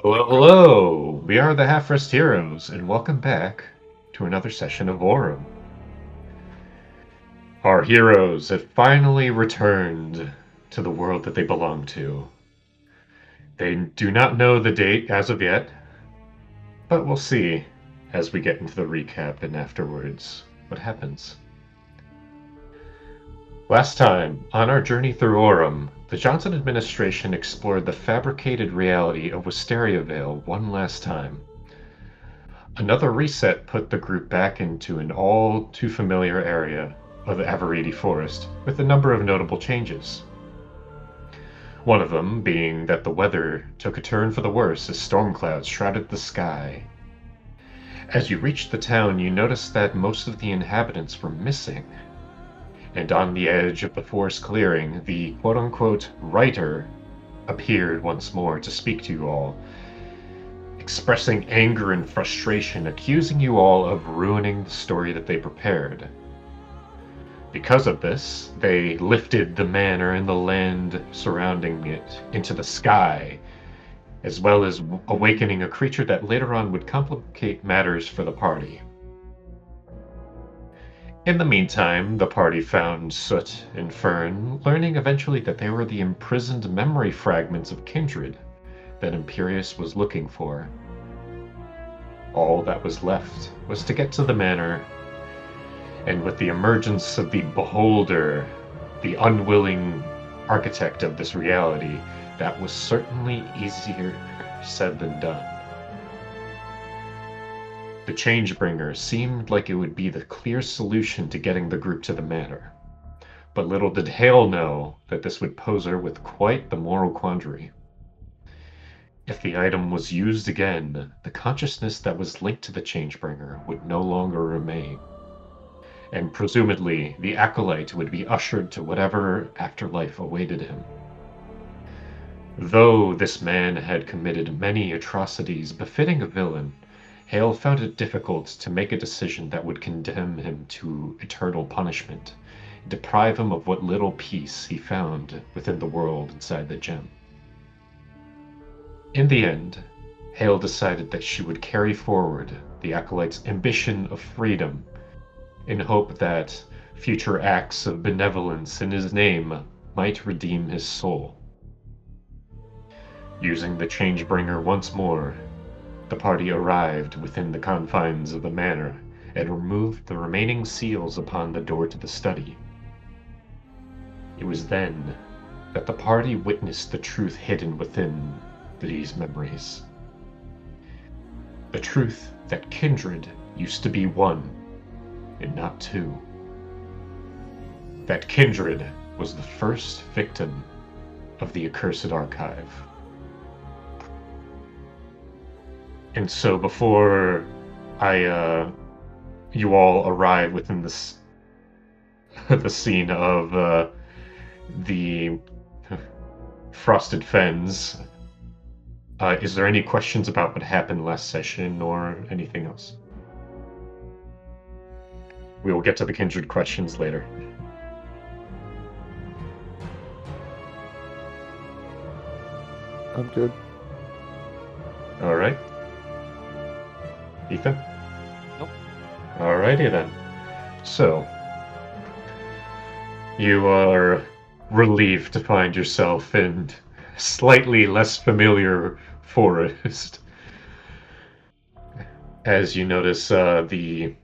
Hello, hello! We are the Half-Rest Heroes, and welcome back to another session of Auram. Our heroes have finally returned to the world that they belong to. They do not know the date as of yet, but we'll see as we get into the recap and afterwards what happens. Last time, on our journey through Auram, the Johnson administration explored the fabricated reality of Wisteria Vale one last time. Another reset put the group back into an all too familiar area of the Avariti Forest, with a number of notable changes. One of them being that the weather took a turn for the worse as storm clouds shrouded the sky. As you reached the town, you noticed that most of the inhabitants were missing. And on the edge of the forest clearing, the quote unquote writer appeared once more to speak to you all, expressing anger and frustration, accusing you all of ruining the story that they prepared. Because of this, they lifted the manor and the land surrounding it into the sky, as well as awakening a creature that later on would complicate matters for the party. In the meantime, the party found Soot and Fern, learning eventually that they were the imprisoned memory fragments of Kindred that Imperius was looking for. All that was left was to get to the manor, and with the emergence of the Beholder, the unwilling architect of this reality, that was certainly easier said than done. The Changebringer seemed like it would be the clear solution to getting the group to the manor, but little did Hale know that this would pose her with quite the moral quandary. If the item was used again, the consciousness that was linked to the Changebringer would no longer remain, and presumably the acolyte would be ushered to whatever afterlife awaited him. Though this man had committed many atrocities befitting a villain, Hale found it difficult to make a decision that would condemn him to eternal punishment, and deprive him of what little peace he found within the world inside the gem. In the end, Hale decided that she would carry forward the acolyte's ambition of freedom in hope that future acts of benevolence in his name might redeem his soul. Using the Changebringer once more, the party arrived within the confines of the manor and removed the remaining seals upon the door to the study. It was then that the party witnessed the truth hidden within these memories. The truth that Kindred used to be one and not two. That Kindred was the first victim of the accursed archive. And so before you all arrive within this the scene of the Frosted Fens, is there any questions about what happened last session or anything else? We will get to the Kindred questions later. I'm good. All right. Ethan? Nope. Alrighty then. So, you are relieved to find yourself in slightly less familiar forest. As you notice, the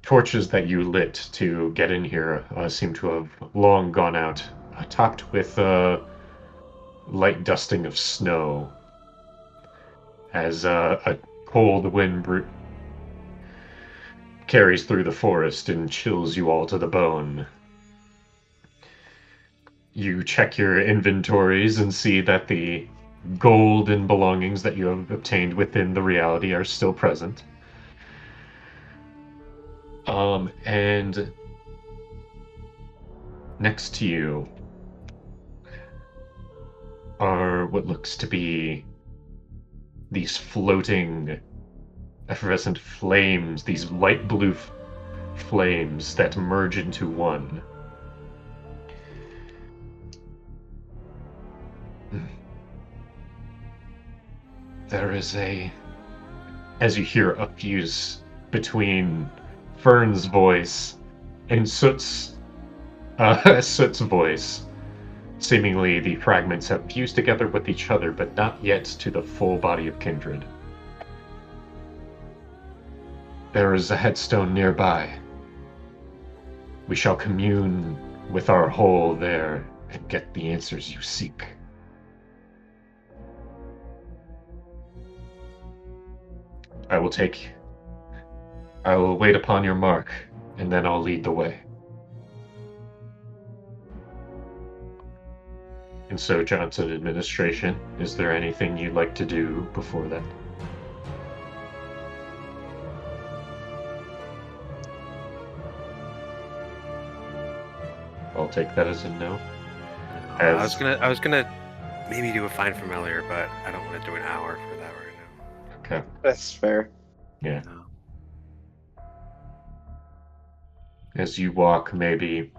torches that you lit to get in here seem to have long gone out, topped with light dusting of snow, as a cold wind carries through the forest and chills you all to the bone. You check your inventories and see that the gold and belongings that you have obtained within the reality are still present. And next to you are what looks to be these floating, effervescent flames, these light blue flames that merge into one. There is a... As you hear a fuse between Fern's voice and Soot's voice. Seemingly, the fragments have fused together with each other, but not yet to the full body of Kindred. There is a headstone nearby. We shall commune with our whole there and get the answers you seek. I will wait upon your mark, and then I'll lead the way. And so, Johnson administration, is there anything you'd like to do before that? I'll take that as a no. I was gonna maybe do a find familiar, but I don't want to do an hour for that right now. Okay. That's fair. Yeah. No. As you walk maybe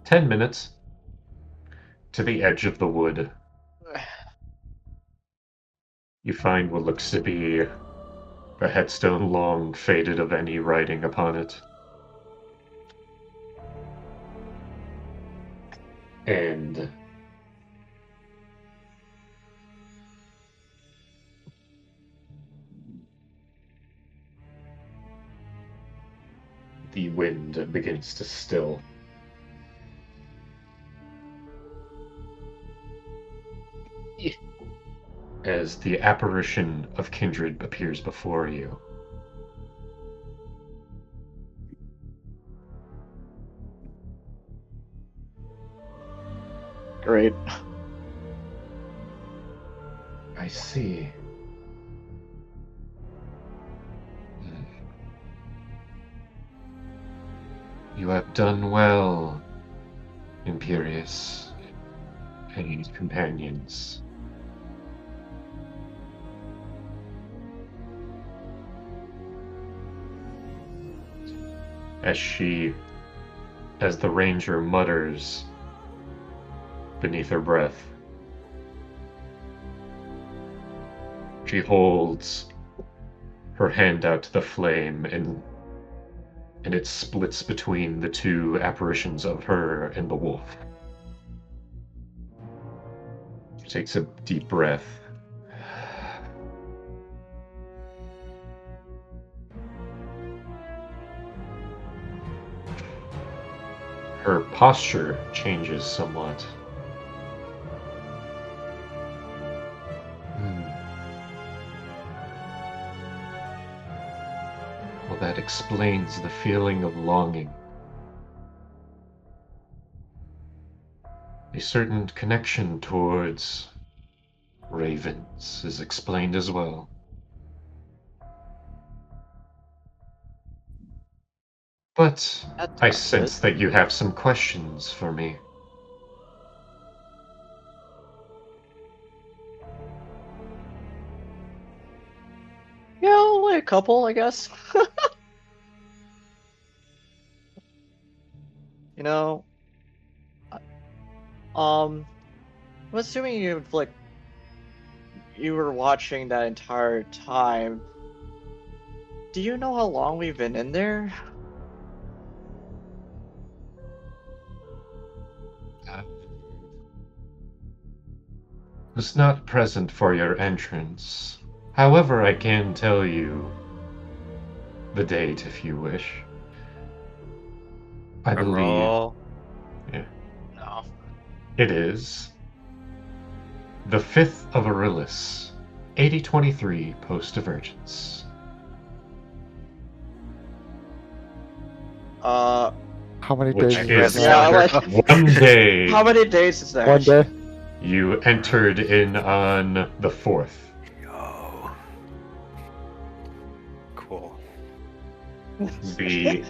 10 minutes to the edge of the wood, you find what looks to be a headstone long faded of any writing upon it. And the wind begins to still. As the apparition of Kindred appears before you. Great. I see. You have done well, Imperious and companions. As the ranger mutters beneath her breath, she holds her hand out to the flame, and it splits between the two apparitions of her and the wolf. She takes a deep breath. Her posture changes somewhat. Well, that explains the feeling of longing. A certain connection towards ravens is explained as well. But I sense that you have some questions for me. Yeah, only a couple, I guess. You know, I'm assuming you were watching that entire time. Do you know how long we've been in there? Was not present for your entrance. However, I can tell you the date if you wish. I believe. Roll. Yeah. No. It is the 5th of Arillis, 8023 post-divergence. How many Which days? is Yeah, 1 day. How many days is that? 1 day. You entered in on the 4th. Oh. Cool. The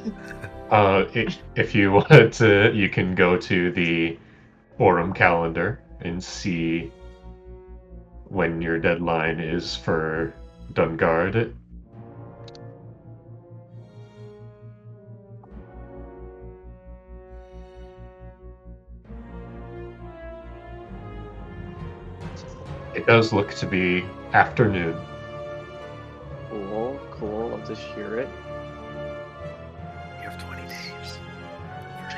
if you want to, you can go to the Auram calendar and see when your deadline is for Dungard. It does look to be afternoon. Cool, cool. Love to hear it. You have 20 days.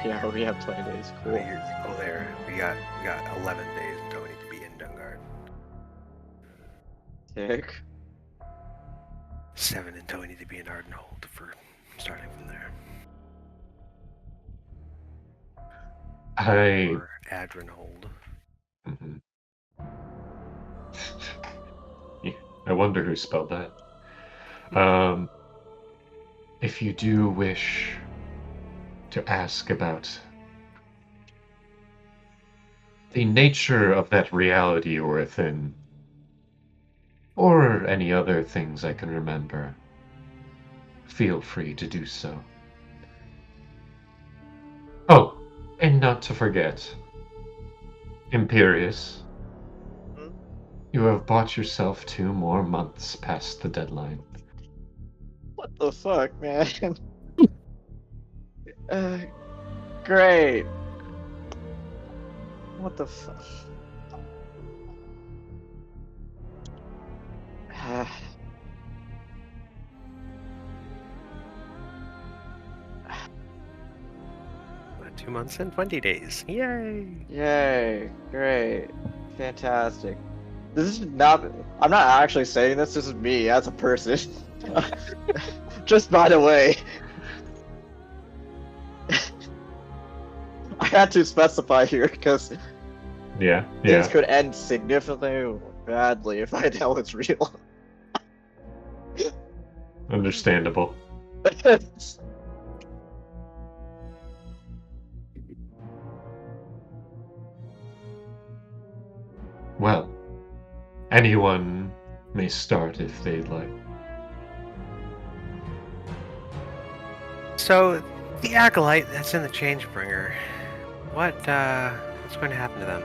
Yeah, we have 20 days. Cool. You're cool there. We got 11 days until we need to be in Dungard. Sick. 7 until we need to be in Ardenhold for starting from there. Or Adrenhold. Mhm. Yeah, I wonder who spelled that. If you do wish to ask about the nature of that reality you're within, or any other things I can remember, feel free to do so. Oh, and not to forget, Imperious, Hmm? you have bought yourself 2 more months past the deadline. What the fuck, man? Great. What the fuck? About 2 months and 20 days. Yay! Yay. Great. Fantastic. This is not. I'm not actually saying this. This is me as a person. Just by the way. I had to specify here because Yeah, things yeah. could end significantly badly if I know it's real. Understandable. Well, anyone may start if they'd like. So, the Acolyte that's in the Changebringer, what's going to happen to them?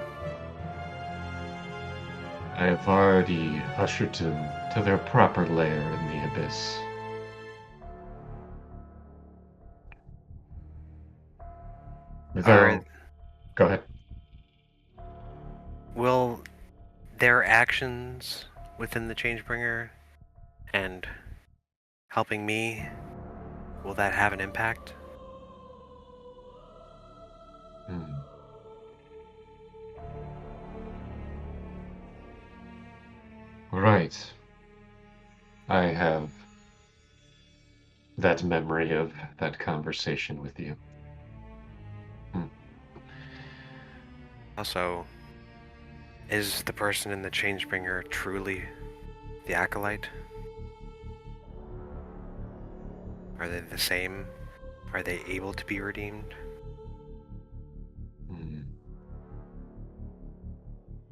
I have already ushered them to their proper lair in the abyss. Though, go ahead. Will their actions within the Changebringer and helping me, will that have an impact? Right. I have that memory of that conversation with you. Also, is the person in the Changebringer truly the Acolyte? Are they the same? Are they able to be redeemed?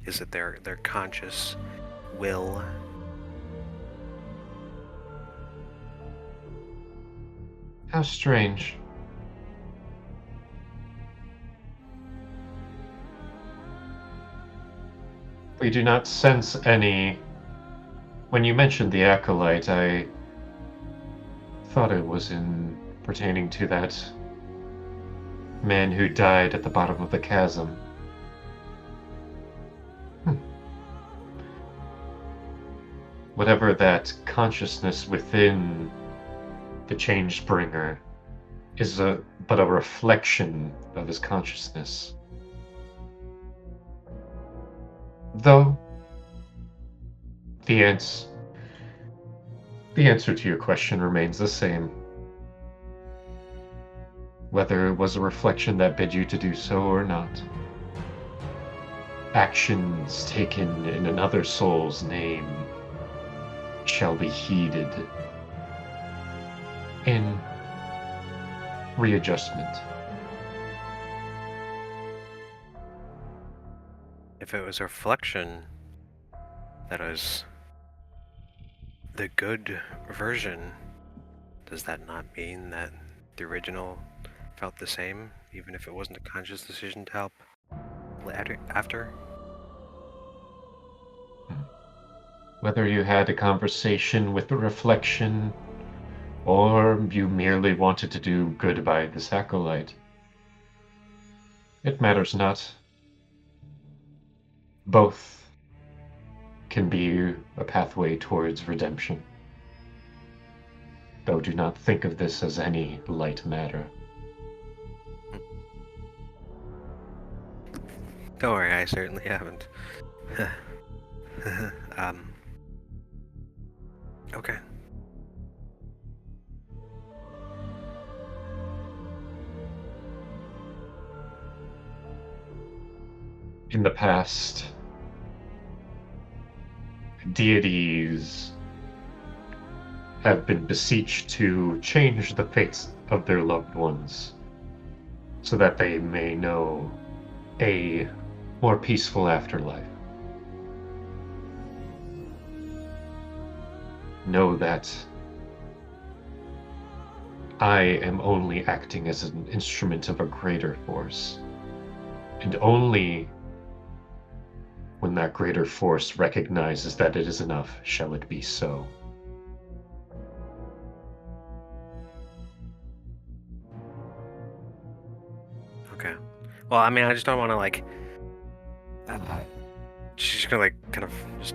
Is it their conscious will? How strange. We do not sense any. When you mentioned the Acolyte, I thought it was in pertaining to that man who died at the bottom of the chasm. Whatever that consciousness within the Changebringer is but a reflection of his consciousness. Though the answer to your question remains the same. Whether it was a reflection that bid you to do so or not. Actions taken in another soul's name shall be heeded in readjustment. If it was a reflection that was the good version, does that not mean that the original felt the same, even if it wasn't a conscious decision to help after? Whether you had a conversation with the reflection, or you merely wanted to do good by this acolyte, it matters not. Both can be a pathway towards redemption. Though do not think of this as any light matter. Don't worry, I certainly haven't. Okay. In the past, deities have been beseeched to change the fates of their loved ones so that they may know a more peaceful afterlife. Know that I am only acting as an instrument of a greater force, and only when that greater force recognizes that it is enough shall it be so. Okay. Well, I mean, I just don't want to she's just gonna kind of just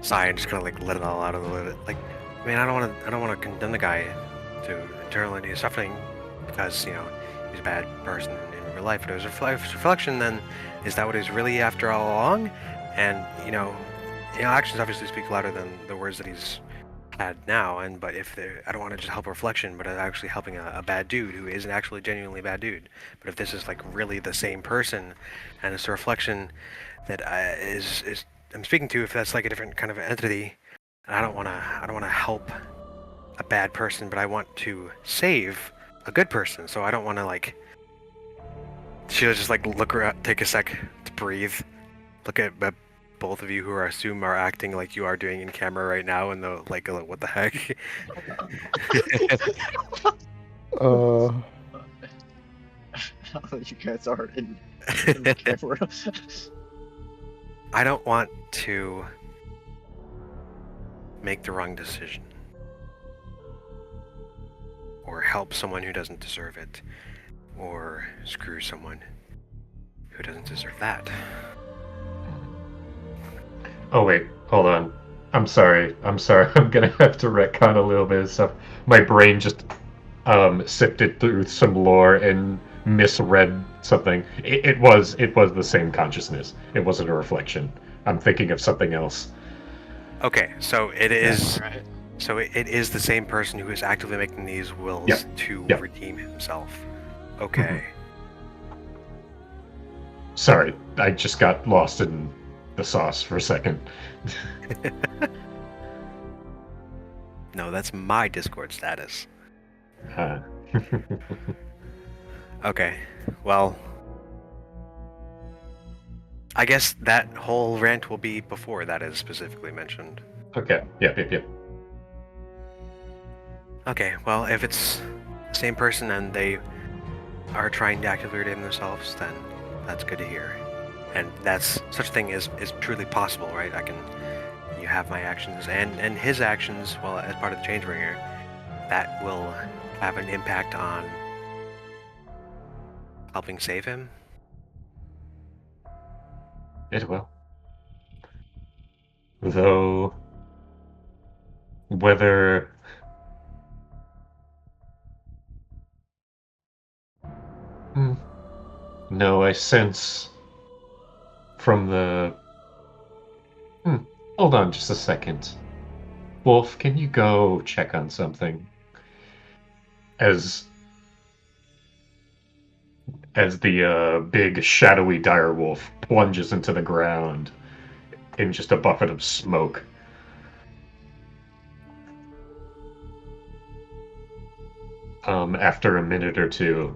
sigh and just kind of let it all out of the lid. I mean, I don't want to condemn the guy to eternity suffering because he's a bad person in real life. But it was reflection. Then, is that what he's really after all along? And actions obviously speak louder than the words that he's had now. But I don't want to just help reflection, but actually helping a bad dude who isn't actually genuinely a bad dude. But if this is really the same person, and it's a reflection that I'm speaking to, if that's a different kind of entity, I don't want to help a bad person, but I want to save a good person. So I don't want to she'll just look around, take a sec to breathe, look at both of you who assume are acting like you are doing in camera right now, and the what the heck? You guys are in the camera. I don't want to make the wrong decision or help someone who doesn't deserve it or screw someone who doesn't deserve that. Oh wait, hold on. I'm sorry. I'm gonna have to retcon a little bit of stuff. My brain just sifted through some lore and misread something. It was the same consciousness. It wasn't a reflection. I'm thinking of something else. Okay, so it is. Yeah, right. So it is the same person who is actively making these wills to redeem himself. Okay. Sorry, I just got lost in the sauce for a second. No, that's my Discord status. Okay, well, I guess that whole rant will be before that is specifically mentioned. Okay, yep. Okay, well, if it's the same person and they are trying to actively redeem themselves, then that's good to hear. And that's such a thing is truly possible, right? You have my actions and his actions, well, as part of the Changebringer, that will have an impact on helping save him. It will. Though, whether... No, I sense from the... Hold on just a second. Wolf, can you go check on something? As the big shadowy direwolf plunges into the ground in just a buffet of smoke. After a minute or two,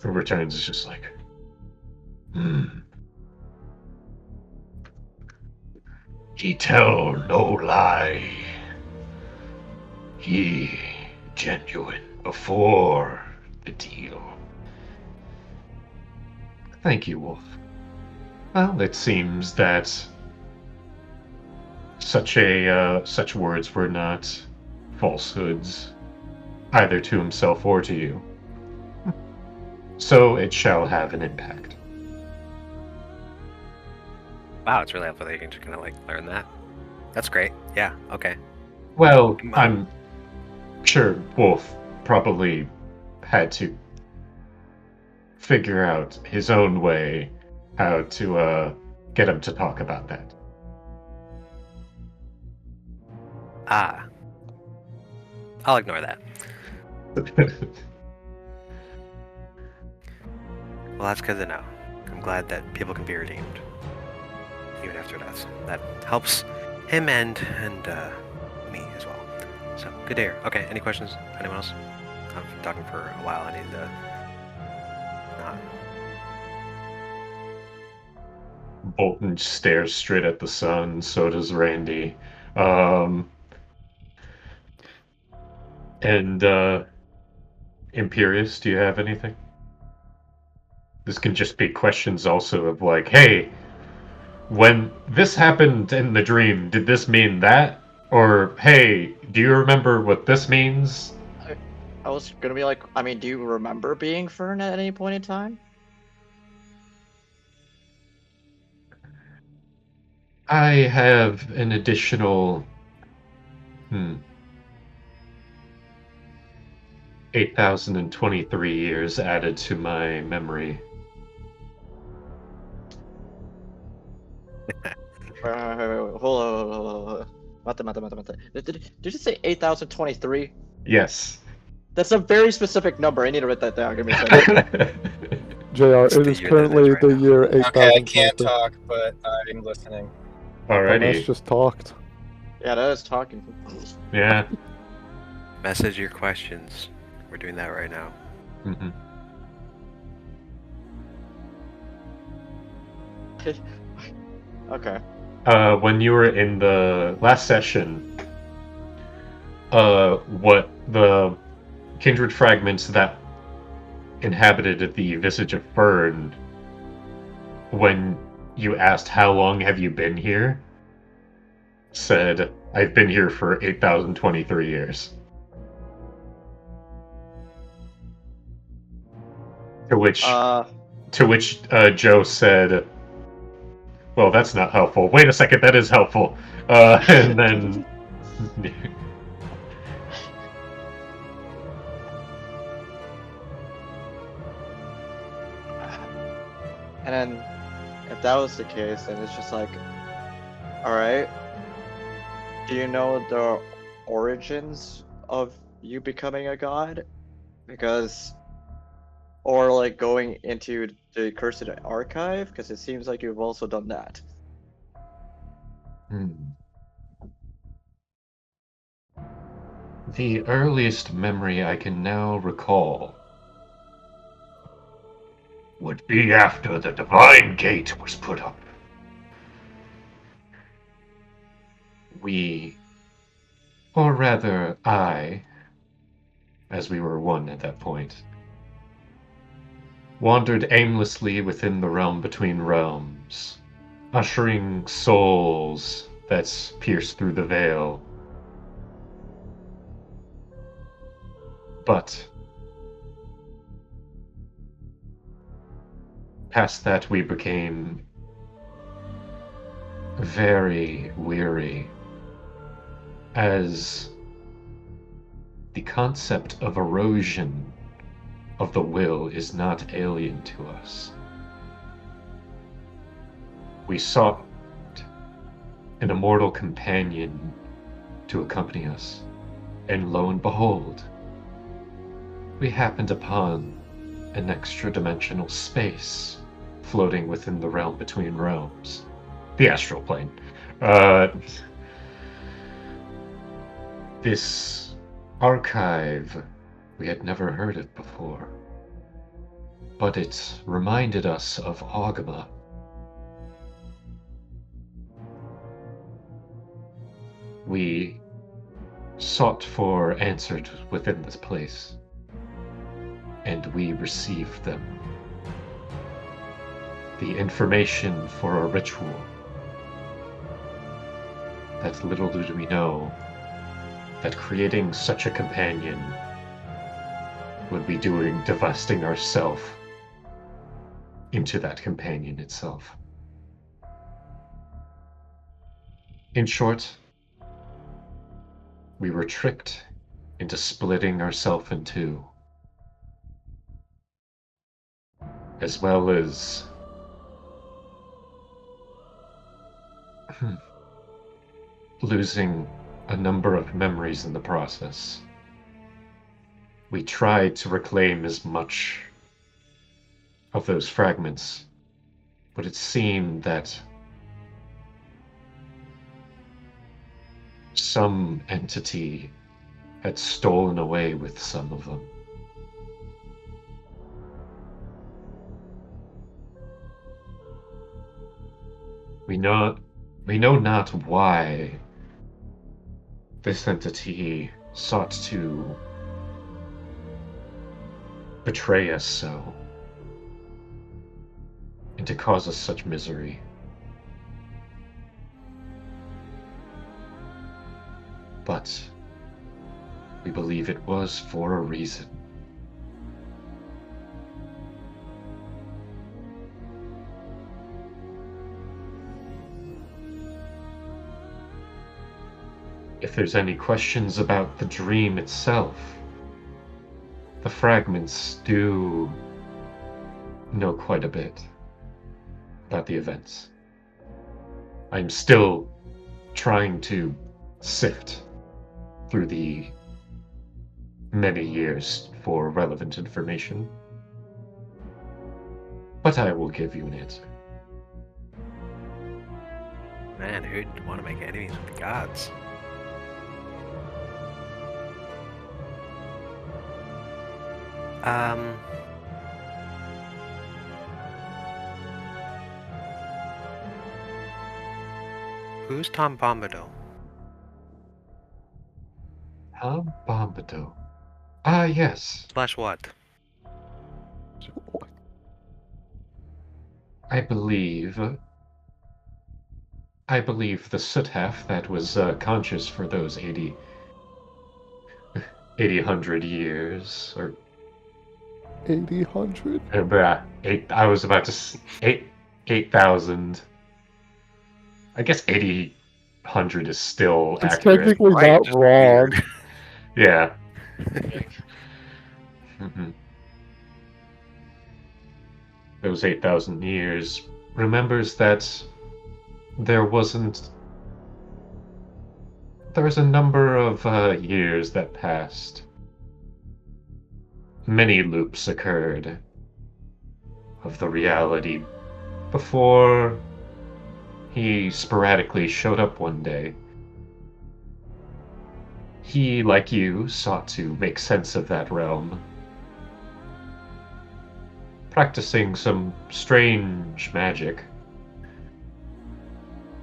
the returns is just like, He tell no lie. He genuine before the deal. Thank you, Wolf. Well, it seems that such words were not falsehoods, either to himself or to you. So it shall have an impact. Wow, it's really helpful that you can just kind of like learn that. That's great. Yeah. Okay. Well, Come on. I'm sure Wolf probably had to figure out his own way how to get him to talk about that. Ah, I'll ignore that. Well, that's good to know. I'm glad that people can be redeemed, even after death. That helps him and me as well. So good to hear. Okay, any questions? Anyone else? I've been talking for a while. I need to not. Bolton stares straight at the sun, so does Randy. Um, and Imperious, do you have anything? This can just be questions also of like, hey, when this happened in the dream, did this mean that? Or, hey, do you remember what this means? I was gonna be like, I mean, do you remember being Fern at any point in time? I have an additional 8,023 years added to my memory. Wait, hold on. Mate. Did you say 8,023? Yes. That's a very specific number. I need to write that down. Give me a second. JR, It's it the is year that it is currently right the now. year Okay, I can't 8023. talk, but I'm listening. Dumbass Alrighty. just talked. Yeah, that is talking. Yeah. Message your questions. We're doing that right now. hmm Okay. When you were in the last session, what the kindred fragments that inhabited the visage of Fern, when you asked how long have you been here, said, I've been here for 8,023 years. To which Joe said, well, that's not helpful. Wait a second, that is helpful. And then And then, if that was the case, then it's just like, alright, do you know the origins of you becoming a god? Because, or like going into the Cursed Archive? Because it seems like you've also done that. The earliest memory I can now recall would be after the Divine Gate was put up. We, or rather I, as we were one at that point, wandered aimlessly within the realm between realms, ushering souls that pierced through the veil. But past that, we became very weary, as the concept of erosion of the will is not alien to us. We sought an immortal companion to accompany us, and lo and behold, we happened upon an extra-dimensional space floating within the realm between realms. The astral plane. This archive, we had never heard it before, but it reminded us of Agama. We sought for answers within this place, and we received them. The information for a ritual that little did we know that creating such a companion would be doing divesting ourselves into that companion itself. In short, we were tricked into splitting ourselves in two, as well as losing a number of memories in the process. We tried to reclaim as much of those fragments, but it seemed that some entity had stolen away with some of them. We know not why this entity sought to betray us so, and to cause us such misery. But we believe it was for a reason. If there's any questions about the dream itself, the fragments do know quite a bit about the events. I'm still trying to sift through the many years for relevant information, but I will give you an answer. Man, who'd want to make enemies with the gods? Who's Tom Bombadil? Tom Bombadil. Ah, yes. Slash what? I believe the soot half that was conscious for those 100 years, or 800? I was about to 8,000. I guess 8,000 is still It's accurate. technically Right, not just wrong. weird. Yeah. Those 8,000 years remembers that there was a number of years that passed. Many loops occurred of the reality before he sporadically showed up one day. He, like you, sought to make sense of that realm, practicing some strange magic.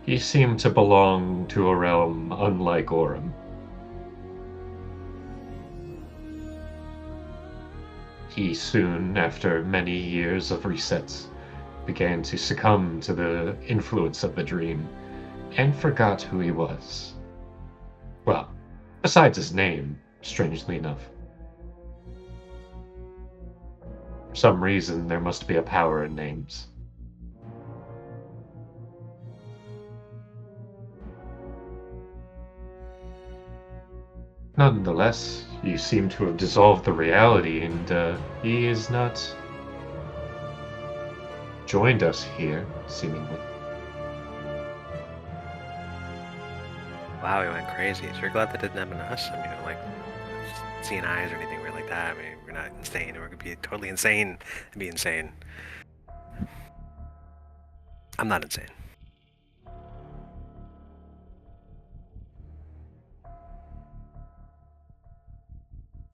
He seemed to belong to a realm unlike Auram. He soon, after many years of resets, began to succumb to the influence of the dream, and forgot who he was. Well, besides his name, strangely enough. For some reason, there must be a power in names. Nonetheless, you seem to have dissolved the reality, and he is not joined us here, seemingly. Wow, we went crazy. So you're glad that didn't happen to us? I mean, like, seeing eyes or anything weird like that. I mean, we're not insane. We're gonna be totally insane and be insane. I'm not insane.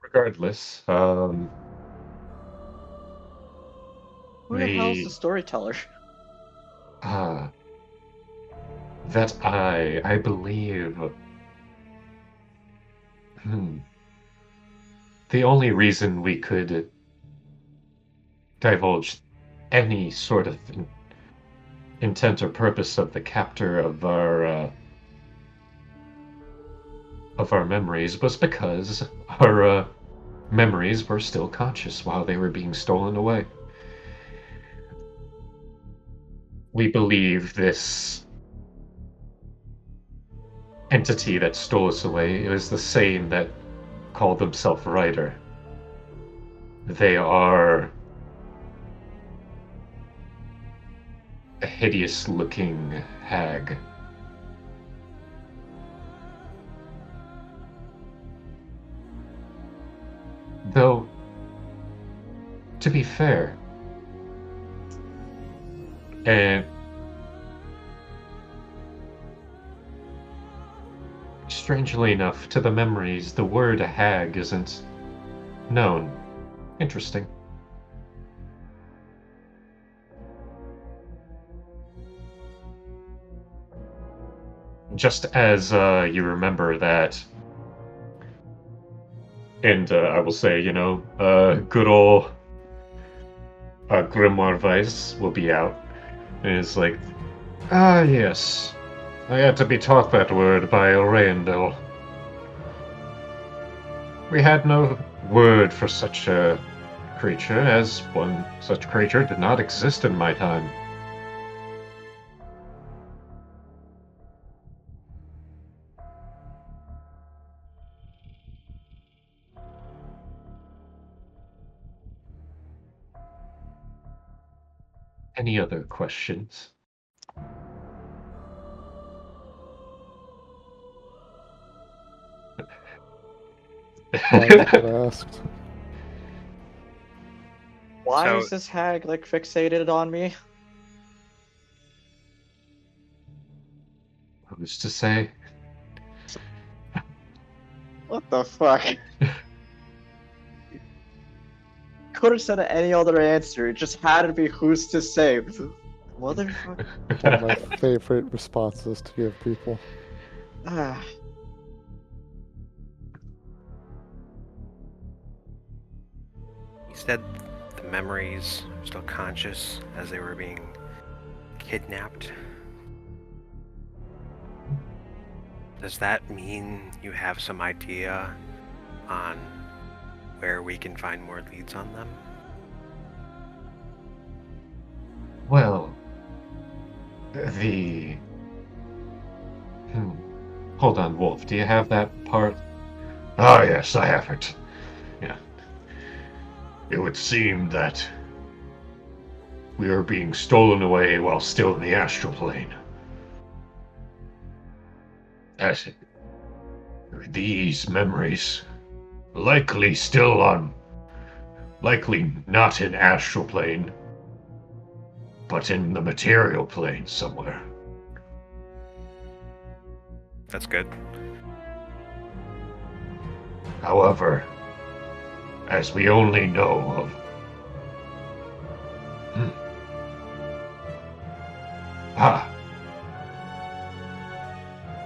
Regardless, Who the hell's the storyteller? Ah, that I believe. The only reason we could divulge any sort of intent or purpose of the captor of our memories was because our memories were still conscious while they were being stolen away. We believe this entity that stole us away. It was the same that called themselves Rider. They are a hideous-looking hag. Though, to be fair, and strangely enough, to the memories, the word hag isn't known. Interesting. Just as you remember that, and I will say, good old Grimoire Weiss will be out, and it's like, ah, yes, I had to be taught that word by Orandel. We had no word for such a creature, as one such creature did not exist in my time. Any other questions? I get asked. Why So- is this hag like fixated on me? Who's to say? What the fuck? Could have said any other answer. It just had to be who's to say. Motherfucker. One of my favorite responses to give people. Ah. You said the memories are still conscious as they were being kidnapped. Does that mean you have some idea on where we can find more leads on them? Well, the... Hold on, Wolf, do you have that part? Ah, yes, I have it. Yeah. It would seem that we are being stolen away while still in the astral plane. As these memories likely not in astral plane, but in the material plane somewhere. That's good. However, as we only know of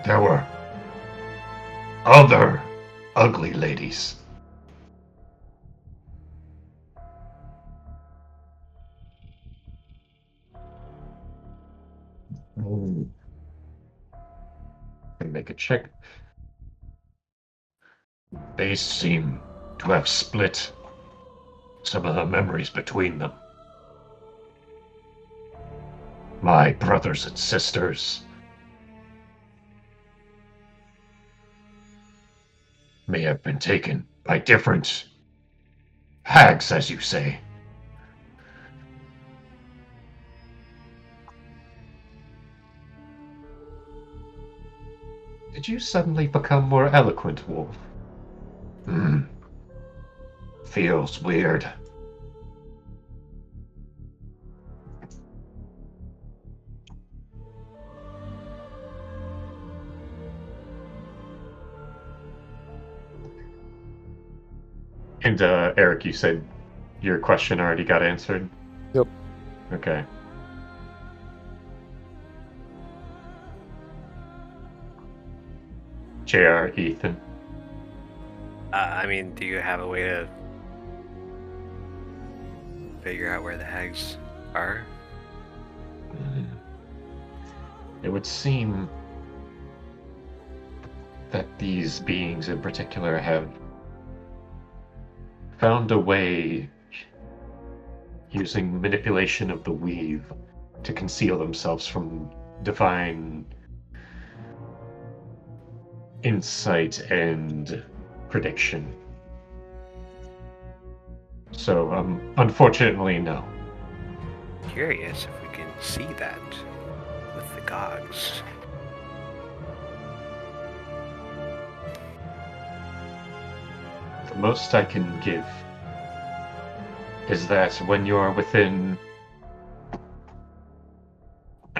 there were other ugly ladies. Can make a check. They seem to have split some of the memories between them. My brothers and sisters may have been taken by different hags, as you say. Did you suddenly become more eloquent, Wolf? Feels weird. And Eric, you said your question already got answered? Yep. Okay. JR, Ethan. I mean, do you have a way to figure out where the hags are? It would seem that these beings in particular have found a way, using manipulation of the weave, to conceal themselves from divine insight and prediction. So, unfortunately, no. Curious if we can see that with the gogs. The most I can give is that when you're within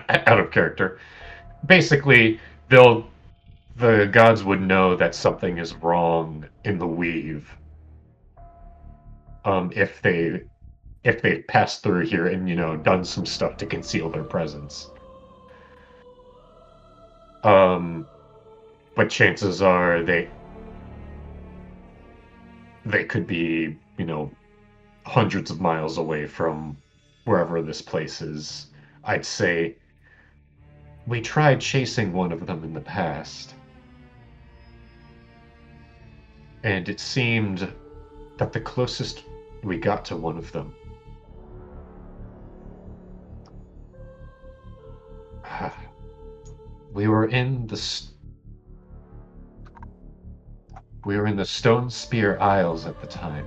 out of character, basically the gods would know that something is wrong in the weave. If they passed through here and done some stuff to conceal their presence. But chances are they could be hundreds of miles away from wherever this place is. I'd say we tried chasing one of them in the past, and it seemed that the closest we got to one of them we were in the Stone Spear Isles at the time.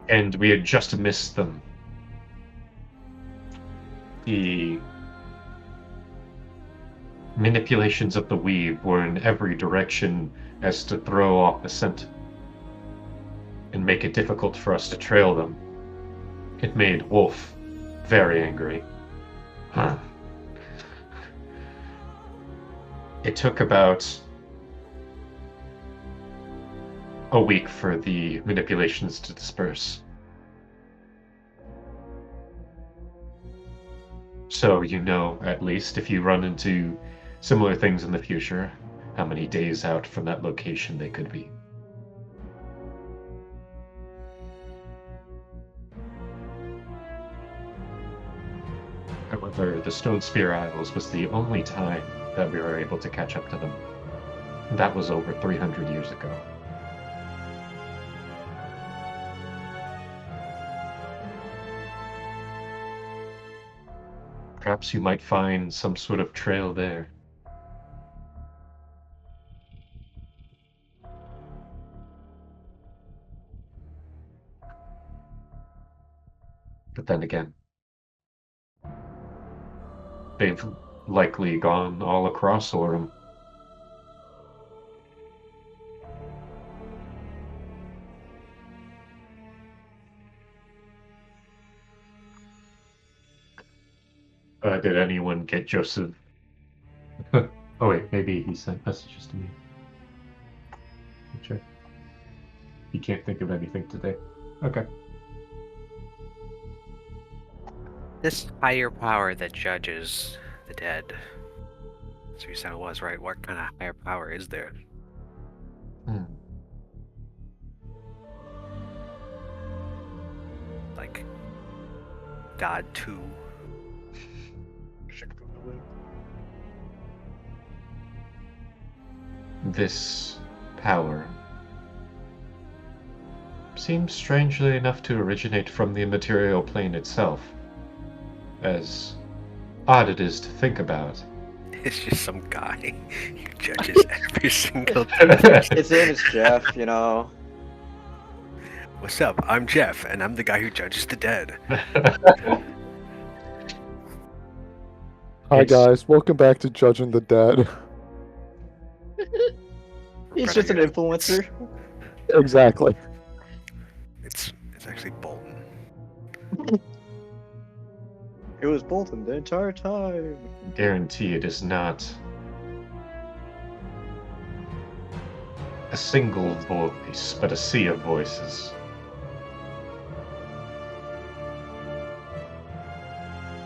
And we had just missed them. The manipulations of the weave were in every direction as to throw off the scent and make it difficult for us to trail them. It made Wolf very angry. It took about a week for the manipulations to disperse. So at least, if you run into similar things in the future, how many days out from that location they could be. However, the Stone Spear Isles was the only time that we were able to catch up to them. That was over 300 years ago. Perhaps you might find some sort of trail there. But then again, they've likely gone all across Auram. Did anyone get Joseph? Oh wait, maybe he sent messages to me. Sure. He can't think of anything today. Okay. This higher power that judges the dead. So you said it was, right? What kind of higher power is there? Like God 2. This power seems strangely enough to originate from the immaterial plane itself. As odd it is to think about. It's just some guy who judges every single thing. His name is Jeff, What's up? I'm Jeff, and I'm the guy who judges the dead. Hi guys, welcome back to Judging the Dead. He's just an influencer. Exactly. It's actually Bolton. It was Bolton the entire time. Guarantee it is not a single voice, but a sea of voices.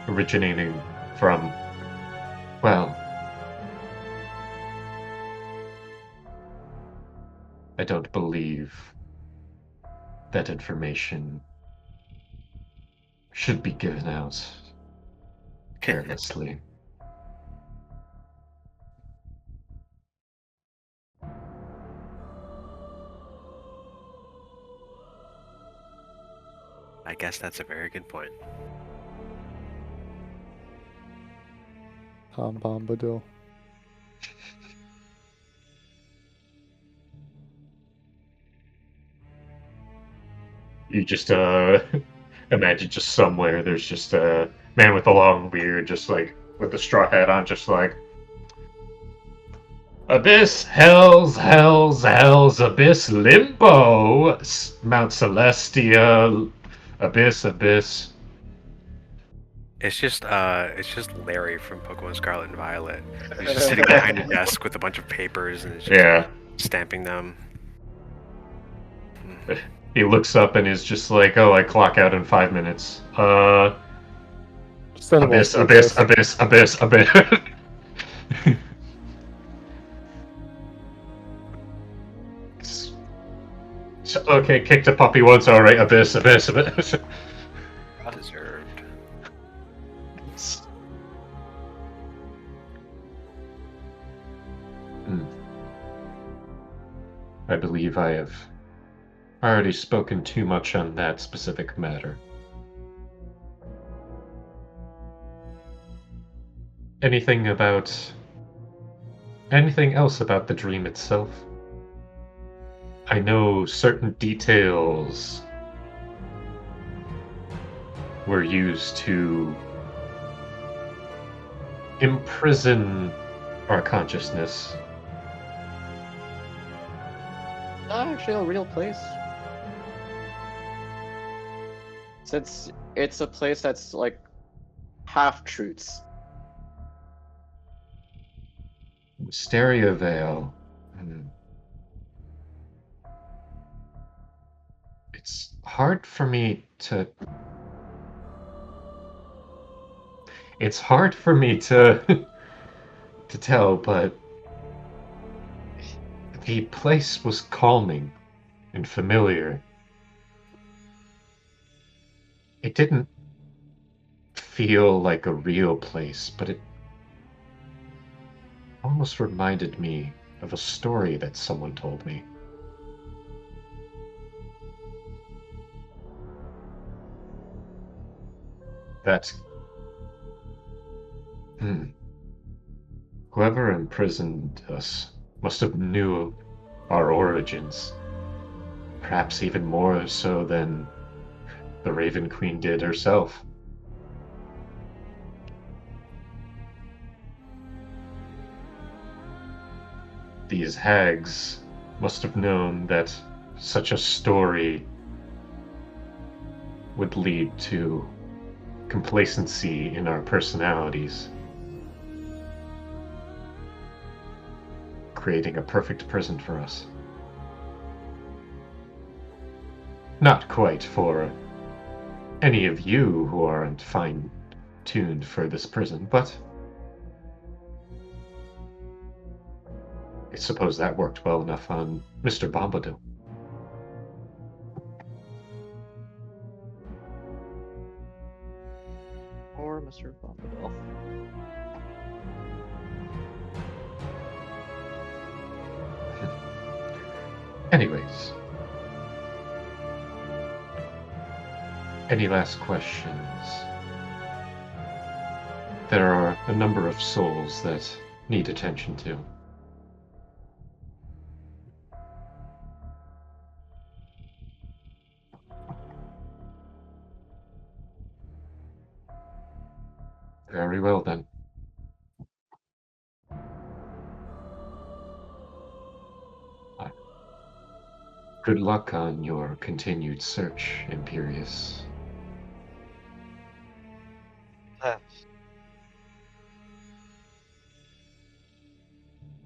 Originating from, well, I don't believe that information should be given out carelessly. I guess that's a very good point. Tom Bombadil. You just imagine just somewhere there's just a man with a long beard, just like with a straw hat on, just like Abyss, Hells, Abyss, Limbo, Mount Celestia, Abyss. It's just Larry from Pokemon Scarlet and Violet. He's just sitting behind a desk with a bunch of papers and is just Yeah. stamping them. He looks up and is just like, oh, I clock out in 5 minutes. Send him Abyss. off to the desk. Okay, kicked a puppy once, alright, Abyss. Deserved. I believe I have already spoken too much on that specific matter. Anything else about the dream itself? I know certain details were used to imprison our consciousness. Not actually a real place. Since it's a place that's like half-truths. Wisteria Vale. It's hard for me to... It's hard for me to to tell, but the place was calming and familiar. It didn't feel like a real place, but it almost reminded me of a story that someone told me. That whoever imprisoned us must have knew our origins. Perhaps even more so than the Raven Queen did herself. These hags must have known that such a story would lead to complacency in our personalities, creating a perfect prison for us. Not quite for any of you who aren't fine-tuned for this prison, but I suppose that worked well enough on Mr. Bombadil. Or Mr. Bombadil. Anyways. Any last questions? There are a number of souls that need attention to. Very well then. Good luck on your continued search, Imperius.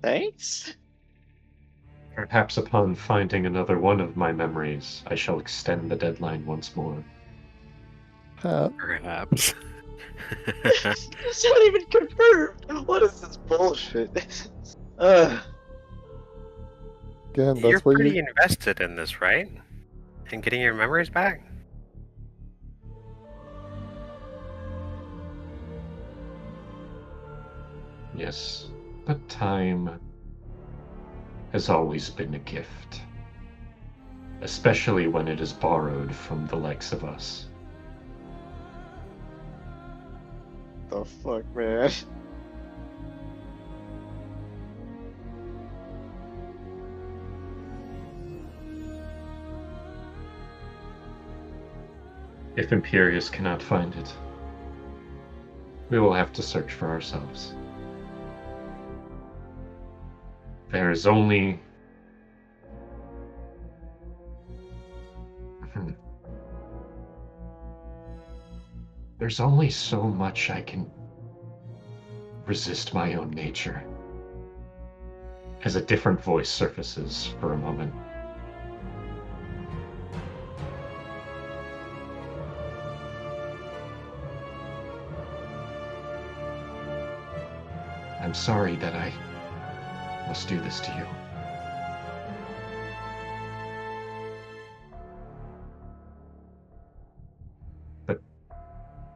Thanks? Perhaps upon finding another one of my memories, I shall extend the deadline once more. Perhaps. It's not even confirmed! What is this bullshit? Again, You're that's what pretty you... invested in this, right? In getting your memories back? Yes, but time has always been a gift. Especially when it is borrowed from the likes of us. The fuck, man? If Imperius cannot find it, we will have to search for ourselves. There is only... There's only so much I can resist my own nature. As a different voice surfaces for a moment. I'm sorry that I must do this to you. But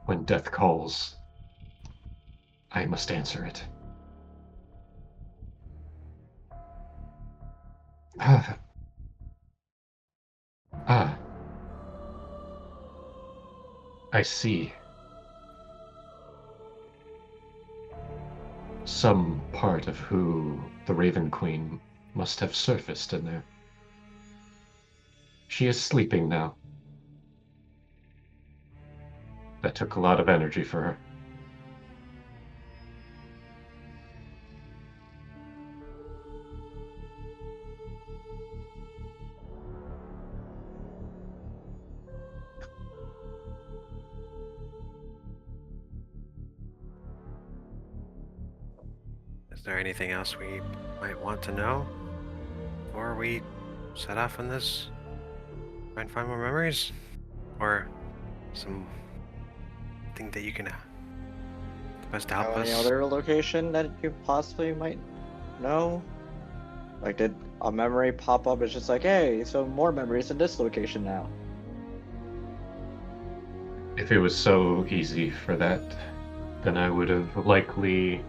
when death calls, I must answer it. Ah. I see. Some part of who the Raven Queen must have surfaced in there. She is sleeping now. That took a lot of energy for her. Is there anything else we might want to know before we set off on this? Try and find more memories? Or something that you can best help Any us? other location that you possibly might know? Like, did a memory pop up? It's just like, hey, so more memories in this location now. If it was so easy for that, then I would have likely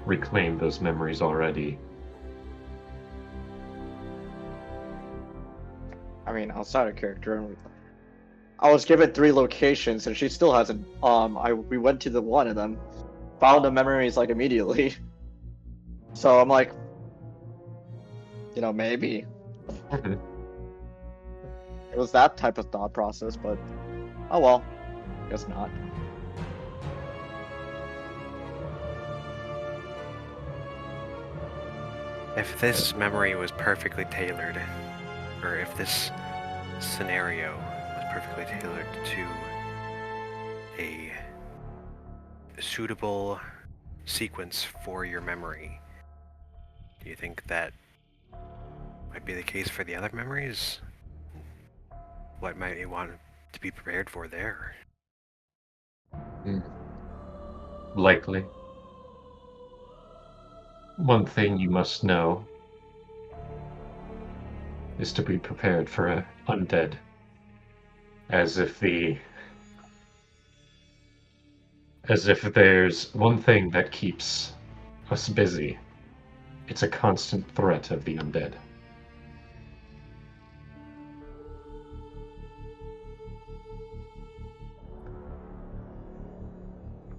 reclaimed those memories already. I mean, outside of character, I was given 3 locations, and she still hasn't. We went to the one of them, found the memories like immediately. So I'm like, maybe it was that type of thought process, but oh well, guess not. If this memory was perfectly tailored, or if this scenario was perfectly tailored to a suitable sequence for your memory, do you think that might be the case for the other memories? What might you want to be prepared for there? Likely. One thing you must know is to be prepared for an undead. As if there's one thing that keeps us busy, it's a constant threat of the undead.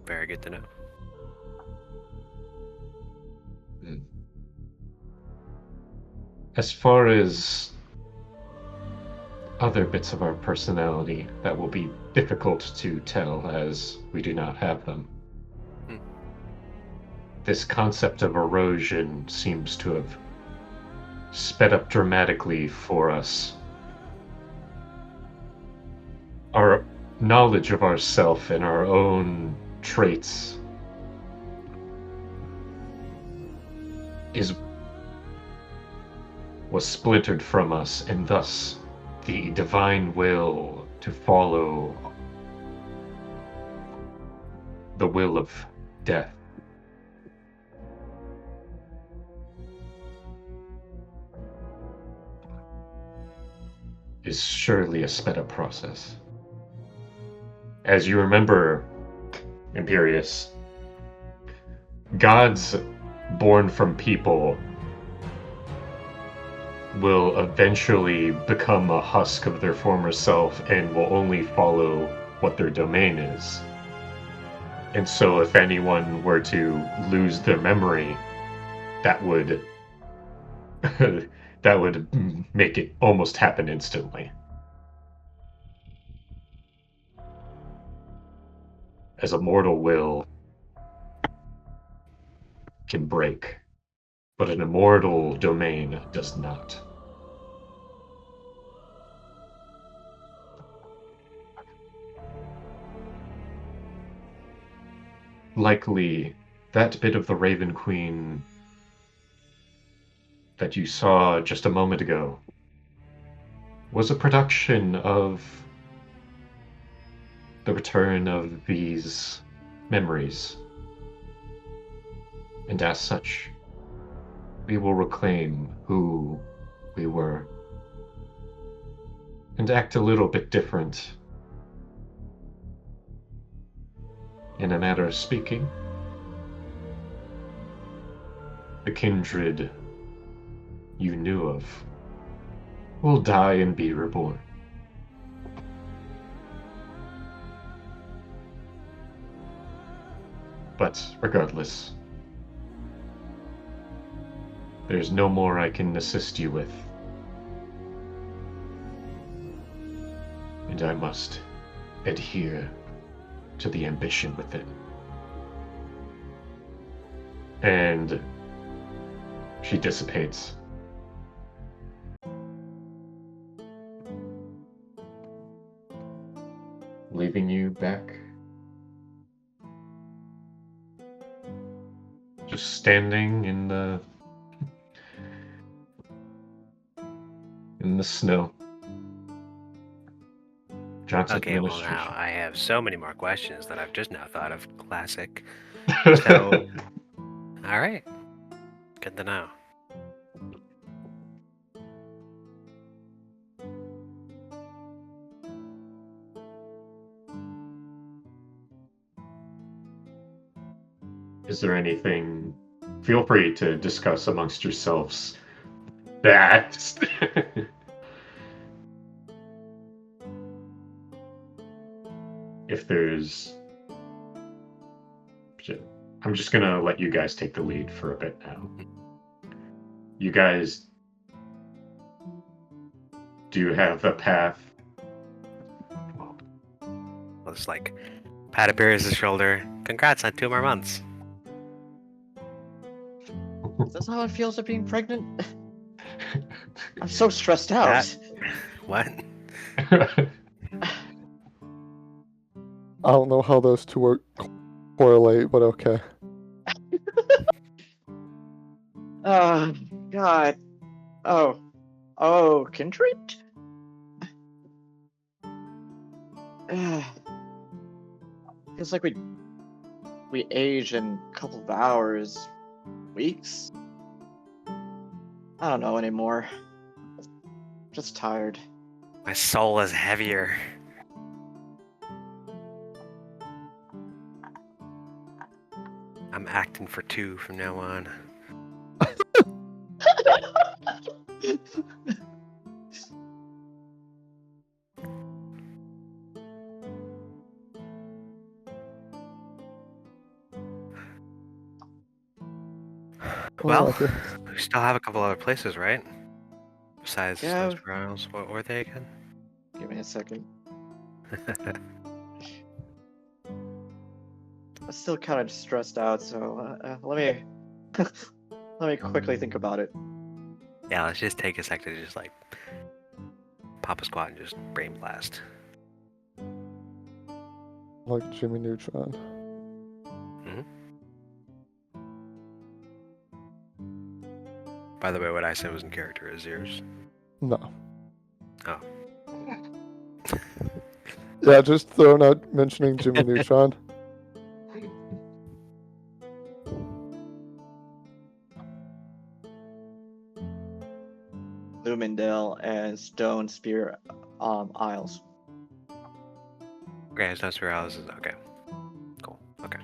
Very good to know. As far as other bits of our personality, that will be difficult to tell as we do not have them. This concept of erosion seems to have sped up dramatically for us. Our knowledge of ourself and our own traits was splintered from us, and thus the divine will to follow the will of death is surely a sped up process. As you remember, Imperius, gods born from people will eventually become a husk of their former self and will only follow what their domain is. And so if anyone were to lose their memory, that would that would make it almost happen instantly. as a mortal will can break, but an immortal domain does not. Likely, that bit of the Raven Queen that you saw just a moment ago was a production of the return of these memories. And as such, we will reclaim who we were and act a little bit different. In a manner of speaking, the kindred you knew of will die and be reborn. But regardless, there's no more I can assist you with. And I must adhere to the ambition within. And she dissipates. Leaving you back. Just standing in the snow. Johnson Okay, well administration. now I have so many more questions that I've just now thought of. Classic. So, alright. Good to know. Is there anything? Feel free to discuss amongst yourselves that. If there's. I'm just gonna let you guys take the lead for a bit now. You guys do have a path. Well, it's like pat a Beerus' shoulder. Congrats on 2 more months. Is this how it feels to being pregnant? I'm so stressed out. What? I don't know how those two are correlate, but okay. Oh, God. Oh, kindred? Feels like we age in a couple of hours, weeks. I don't know anymore. Just tired. My soul is heavier. I'm acting for 2 from now on. Well, okay. we still have a couple other places, right? Besides Yeah. those grounds. What were they again? Give me a second. I'm still kind of stressed out, so let me let me quickly think about it. Yeah, let's just take a sec to just like pop a squat and just brain blast. Like Jimmy Neutron. By the way, what I said was in character is yours. No. Oh. Yeah, just throwing out mentioning Jimmy Neutron. Lumindale and Stone Spear Isles. Okay, Stone Spear Isles is okay. Cool. Okay.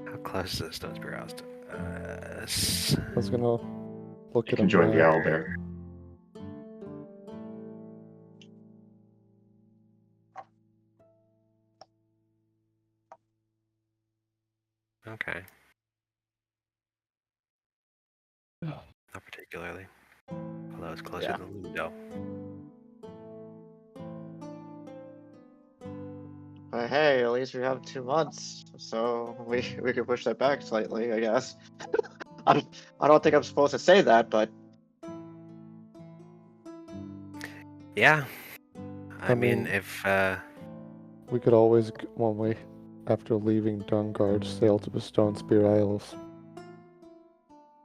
How close is the Stone Spear Isles to us? I was gonna look You at can him. join the owlbear. Okay. Not particularly. Although it's closer Yeah. than Lumindale. But hey, at least we have 2 months, so we could push that back slightly, I guess. I don't think I'm supposed to say that, but Yeah. I I mean, mean- if We could always, when we, after leaving Dungard, sail to the Stone Spear Isles.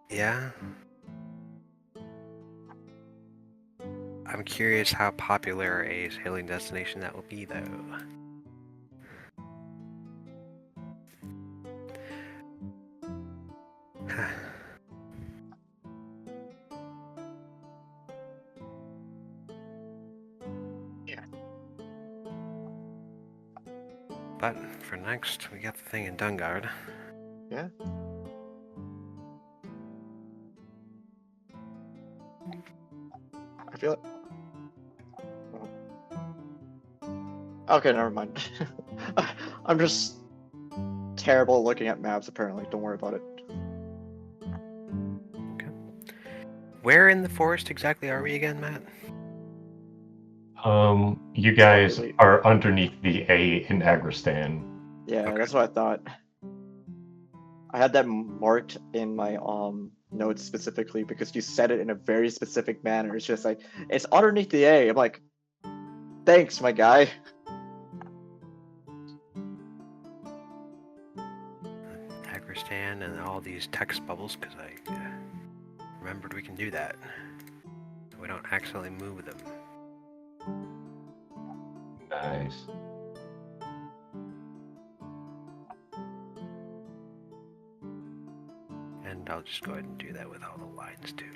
yeah. I'm curious how popular a sailing destination that will be, though. But for next, we got the thing in Dungard. yeah. I feel it. Okay, never mind. I'm just terrible at looking at maps, apparently. Don't worry about it. Where in the forest exactly are we again, Matt? You guys Probably. are underneath the A in Agristan. Yeah, Okay. that's what I thought. I had that marked in my notes specifically because you said it in a very specific manner. It's just like it's underneath the A. I'm like, thanks, my guy. Agristan and all these text bubbles, because I remembered we can do that. We don't accidentally move them. Nice. And I'll just go ahead and do that with all the lines too.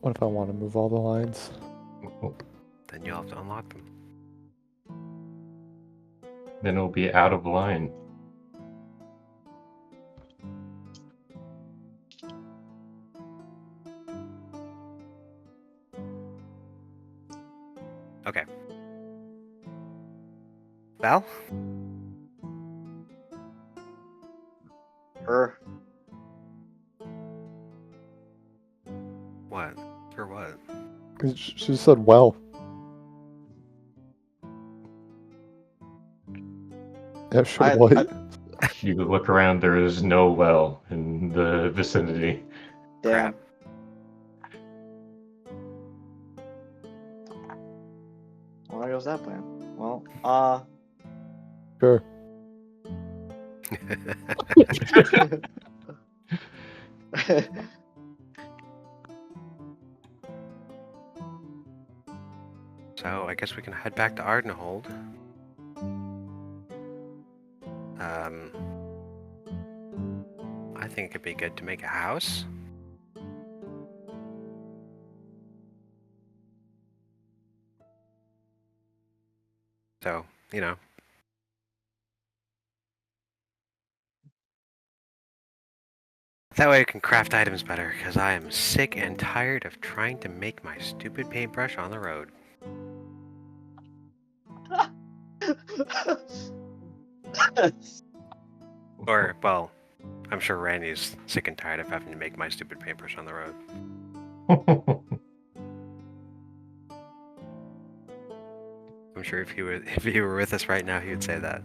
What if I want to move all the lines? Then you'll have to unlock them. Then it'll be out of line. Okay. Val? Her. What? For what? 'Cause she said, well. Yeah, sure, I- what? You look around, there is no well in the vicinity. Damn. Crap. Well, there goes that plan. Well, Sure. So I guess we can head back to Ardenhold. I think it'd be good to make a house. So, you know. That way I can craft items better, because I am sick and tired of trying to make my stupid paintbrush on the road. Or, well, I'm sure Randy's sick and tired of having to make my stupid paintbrush on the road. I'm sure if he were with us right now, he would say that.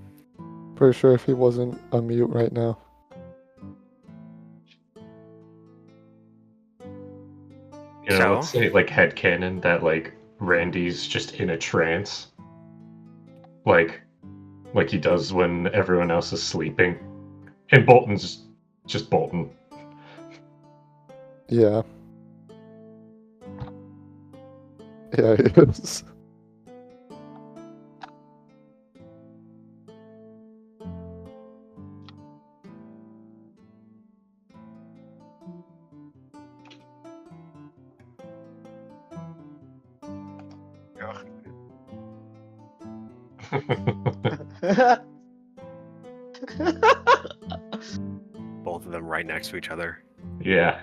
Pretty sure if he wasn't on mute right now. You know, So? let's say like headcanon that like Randy's just in a trance. Like he does when everyone else is sleeping. And Bolton's just Bolton. Yeah. Yeah, he is. Both of them right next to each other. Yeah.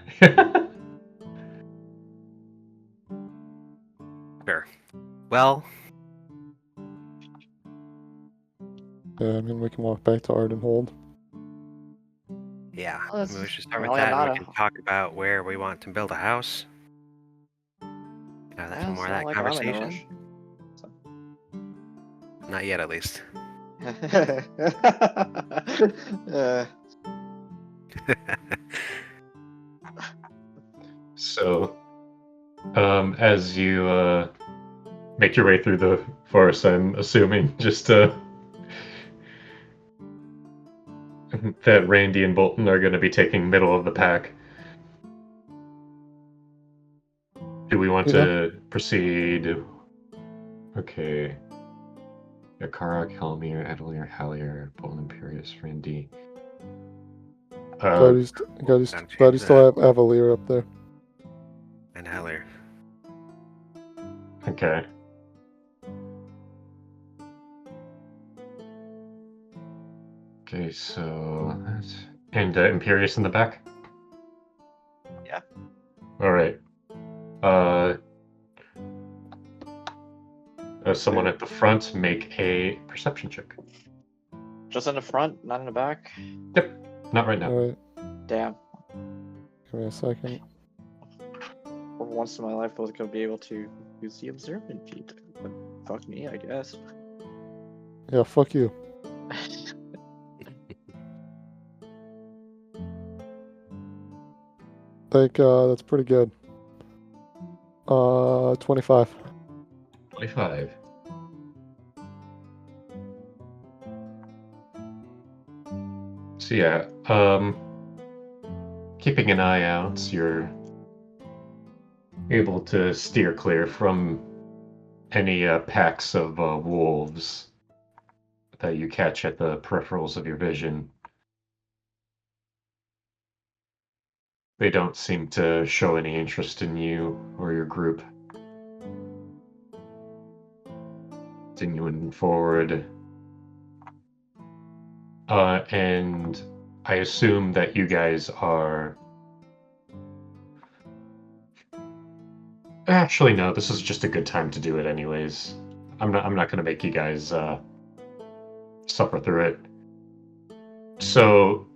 Sure. Well, Yeah, I mean, we can walk back to Ardenhold. yeah. Well, We should start with well, that, and we not can talk about where we want to build a house. That's Yeah, more it's of not that like I'm in a conversation. Not yet, at least. rush. So, as you make your way through the forest, I'm assuming just that Randy and Bolton are going to be taking middle of the pack. Do we want Yeah. to proceed? Okay. Akara, Kelmir, Adelier, Hallier, Bolton, Imperius, Randy. Glad you Don't change still that. have Avalier up there. And Heller. Okay. Okay, so that's... And Imperius in the back? Yeah. Alright. Someone at the front make a perception check. Just in the front, not in the back. Yep, not right now. Alright, Damn. give me a second. For once in my life, I was gonna be able to use the observant feat. But fuck me, I guess. Yeah, fuck you. Think that's pretty good. 25. 25. So yeah, keeping an eye out, you're able to steer clear from any packs of wolves that you catch at the peripherals of your vision. They don't seem to show any interest in you or your group. Continuing forward. And I assume that you guys are... Actually, no, this is just a good time to do it anyways. I'm not gonna make you guys suffer through it. So,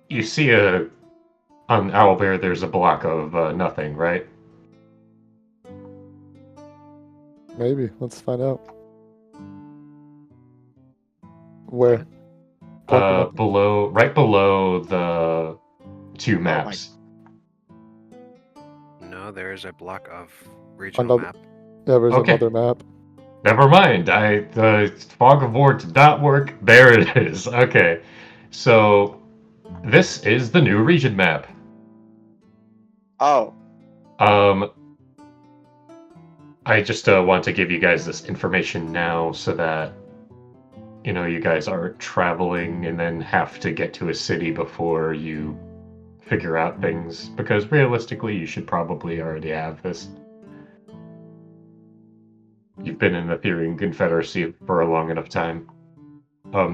you see on Owlbear there's a block of nothing, right? Maybe. Let's find out. Where? Block of nothing. Right below the two maps. No, there is a block of regional Another- map. Yeah, there's Okay. another map. Never mind. The fog of war did not work. There it is. Okay. So this is the new region map. Oh, I just want to give you guys this information now so that you guys aren't traveling and then have to get to a city before you figure out things, because realistically you should probably already have this. You've been in the Therian Confederacy for a long enough time.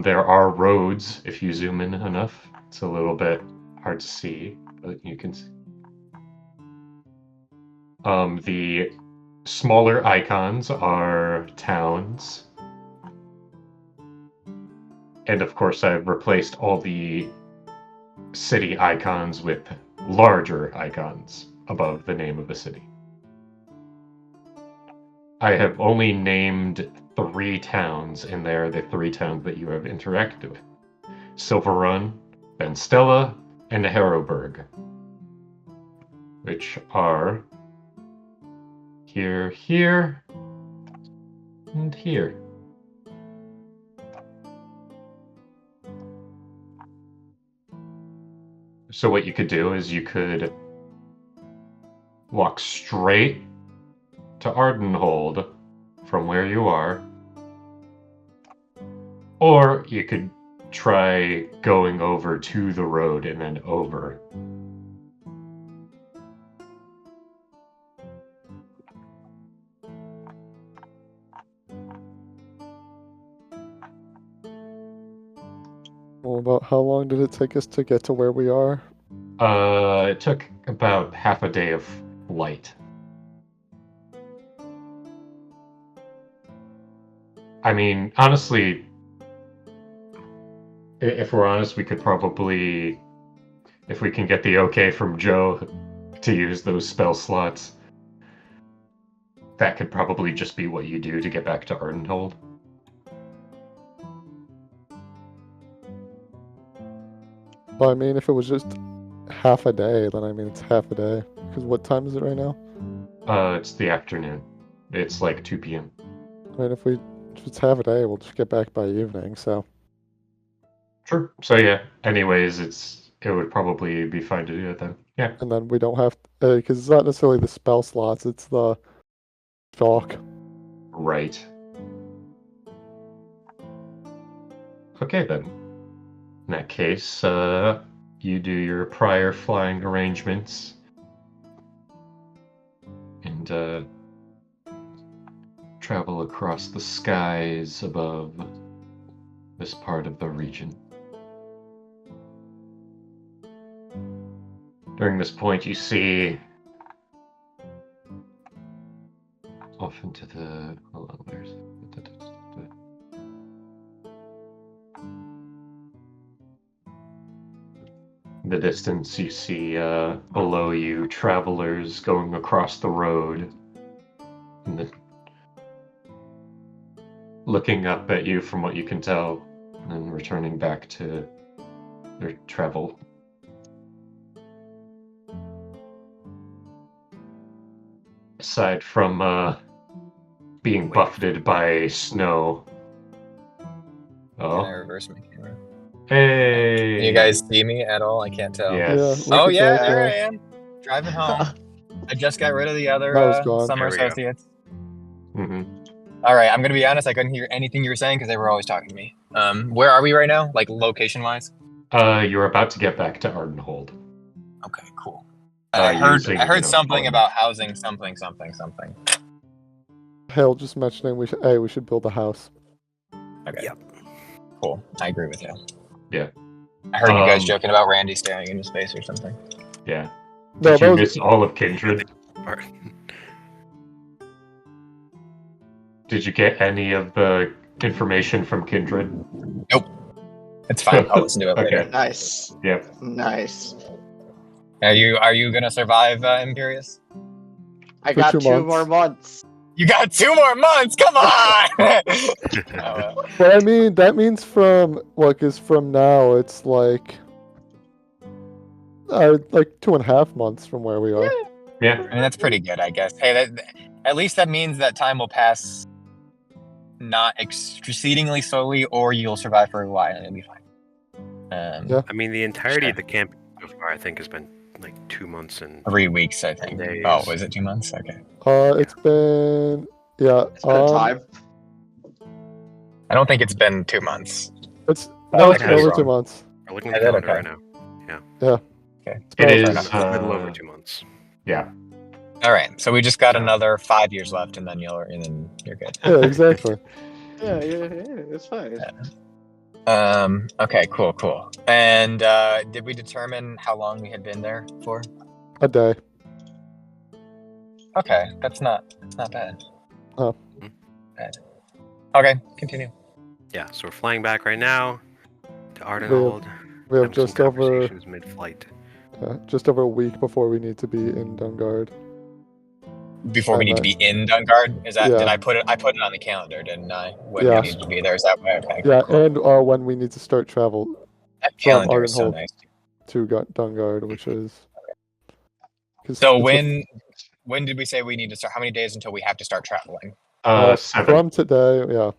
There are roads if you zoom in enough. It's a little bit hard to see, but you can see. The smaller icons are towns. And of course I've replaced all the city icons with larger icons above the name of the city. I have only named 3 towns, and they are the 3 towns that you have interacted with. Silver Run, Ben Stella, and Harrowburg, which are here, here, and here. So what you could do is you could walk straight to Ardenhold from where you are, or you could try going over to the road and then over. Well, about how long did it take us to get to where we are? It took about half a day of flight. I mean, honestly, if we're honest, we could probably, if we can get the okay from Joe to use those spell slots, that could probably just be what you do to get back to Ardenhold. But I mean, if it was just half a day, then I mean it's half a day. Because what time is it right now? It's the afternoon. It's like 2 p.m. I mean, if it's half a day, we'll just get back by evening. So Sure. So yeah. Anyways, it would probably be fine to do it then. Yeah. and then we don't have because it's not necessarily the spell slots; it's the chalk. Right. Okay then. In that case, you do your prior flying arrangements and travel across the skies above this part of the region. During this point, you see off into the... Hold on, where's... In the distance, you see below you travelers going across the road, and looking up at you from what you can tell, and then returning back to their travel. Aside from being buffeted by snow. Can I Oh, reverse my camera? hey! Can you guys see me at all? I can't tell. Yes. Yeah, Oh look at yeah, that there I guy. am. Driving home. I just got rid of the other That was gone. summer There we go. associates. hmm All right, I'm gonna be honest. I couldn't hear anything you were saying because they were always talking to me. Where are we right now? Like location wise? You're about to get back to Ardenhold. Okay, cool. I using, heard something Auram. about housing something. Hale just mentioning we should build a house. Okay. Yep. Cool. I agree with you. Yeah. I heard you guys Um, joking about Randy staring into space or something. Yeah. No, Did that you was miss all of Kindred? Or- Did you get any of the information from Kindred? It's fine. I'll listen to it later. Okay. Nice. Yep. Nice. Are you gonna survive, Imperius? I For got 2 two months. more months. You got 2 more months. Come on. But I mean, that means from now, it's like 2.5 months from where we are. Yeah. I mean, that's pretty good, I guess. Hey, at least that means that time will pass not exceedingly slowly, or you'll survive for a while and it'll be fine. Yeah. I mean, the entirety Sure. of the camp so far, I think, has been like 2 months and 3 weeks, I think. Days. Oh, was it 2 months? Okay. It's been It's been time. I don't think it's been 2 months. It's Oh, it's it has. over 2 months. we're looking I at the did, calendar okay. right now. Okay. It's It been is. A little over 2 months. Yeah. All right. So we just got another 5 years left, and then you're good. Yeah, exactly. Yeah, it's fine. Okay. Cool. And did we determine how long we had been there for? A day. Okay, that's not bad. Oh. Bad. Okay, continue. Yeah, so we're flying back right now to Ardenhold. We have Having some just over conversations mid-flight. a week before we need to be in Dungard. Before we need to be in Dungard, is that? Yeah. Did I put it on the calendar? Didn't I? When Yeah. we need to be there, is that way? Okay. Yeah, cool. and when we need to start travel That calendar is so Ardenhold. nice. to Dungard, which is. 'cause So it's when did we say we need to start? How many days until we have to start traveling? 7. from today, yeah.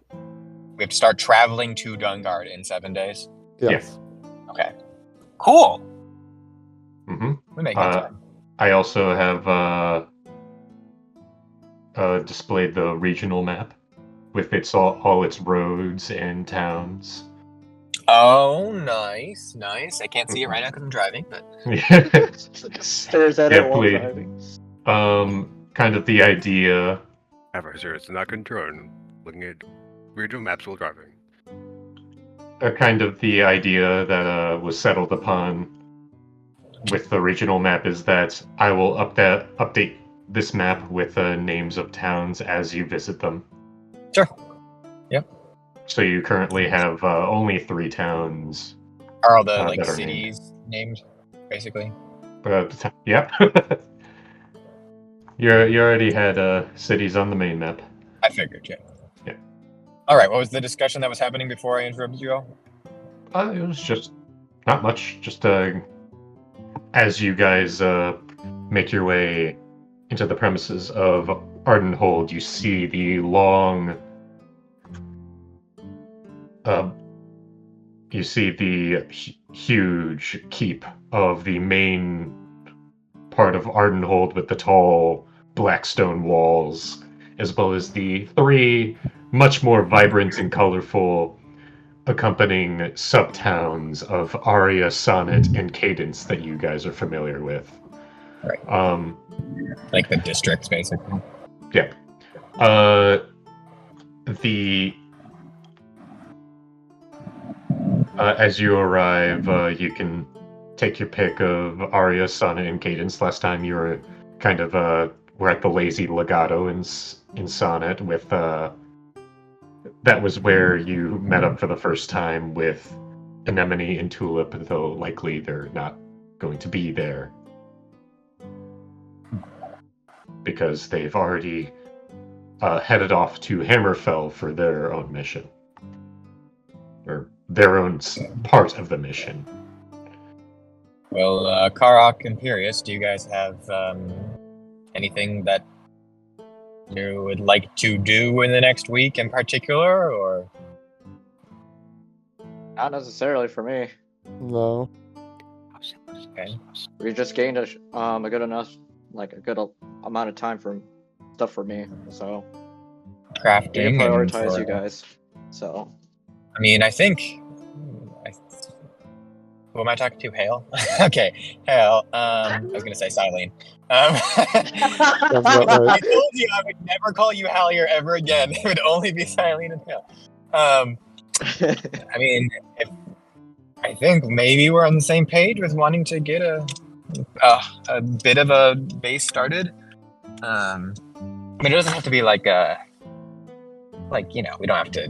We have to start traveling to Dungard in 7 days. Yes. Okay. Cool. hmm We make good time. I also have displayed the regional map with all its roads and towns. Oh, nice. I can't see it right now because I'm driving, but Stares at Yeah, it while please. driving. Kind of the idea. Advisor, it's not control. Looking at regional maps while driving. Kind of the idea that was settled upon with the regional map is that I will update this map with names of towns as you visit them. Sure. Yep. So you currently have only 3 towns. are all the that like are cities named, basically? Yep. You already had cities on the main map. I figured, yeah. Yeah. All right, what was the discussion that was happening before I interrupted you all? It was just not much. Just as you guys make your way into the premises of Ardenhold, you see the long. You see the huge keep of the main part of Ardenhold with the tall black stone walls, as well as the three much more vibrant and colorful accompanying sub-towns of Aria, Sonnet, and Cadence that you guys are familiar with. Right. Like the districts, basically. Yeah. As you arrive, you can take your pick of Aria, Sonnet, and Cadence. Last time you were kind of were at the Lazy Legato in Sonnet with that was where you met up for the first time with Anemone and Tulip, though likely they're not going to be there because they've already headed off to Hammerfell for their own mission. Or their own part of the mission. Well, Karok and Imperius, do you guys have anything that you would like to do in the next week in particular, or? Not necessarily for me. No. Okay. We just gained a good enough, like a good amount of time for stuff for me, so Crafting. we can prioritize you guys. So. I mean, I think. Who am I talking to? Hale? Okay, Hale. I was gonna say Silene. I told you I would never call you Hallier ever again. It would only be Silene and Hale. I mean, I think maybe we're on the same page with wanting to get a bit of a base started. I mean, it doesn't have to be like we don't have to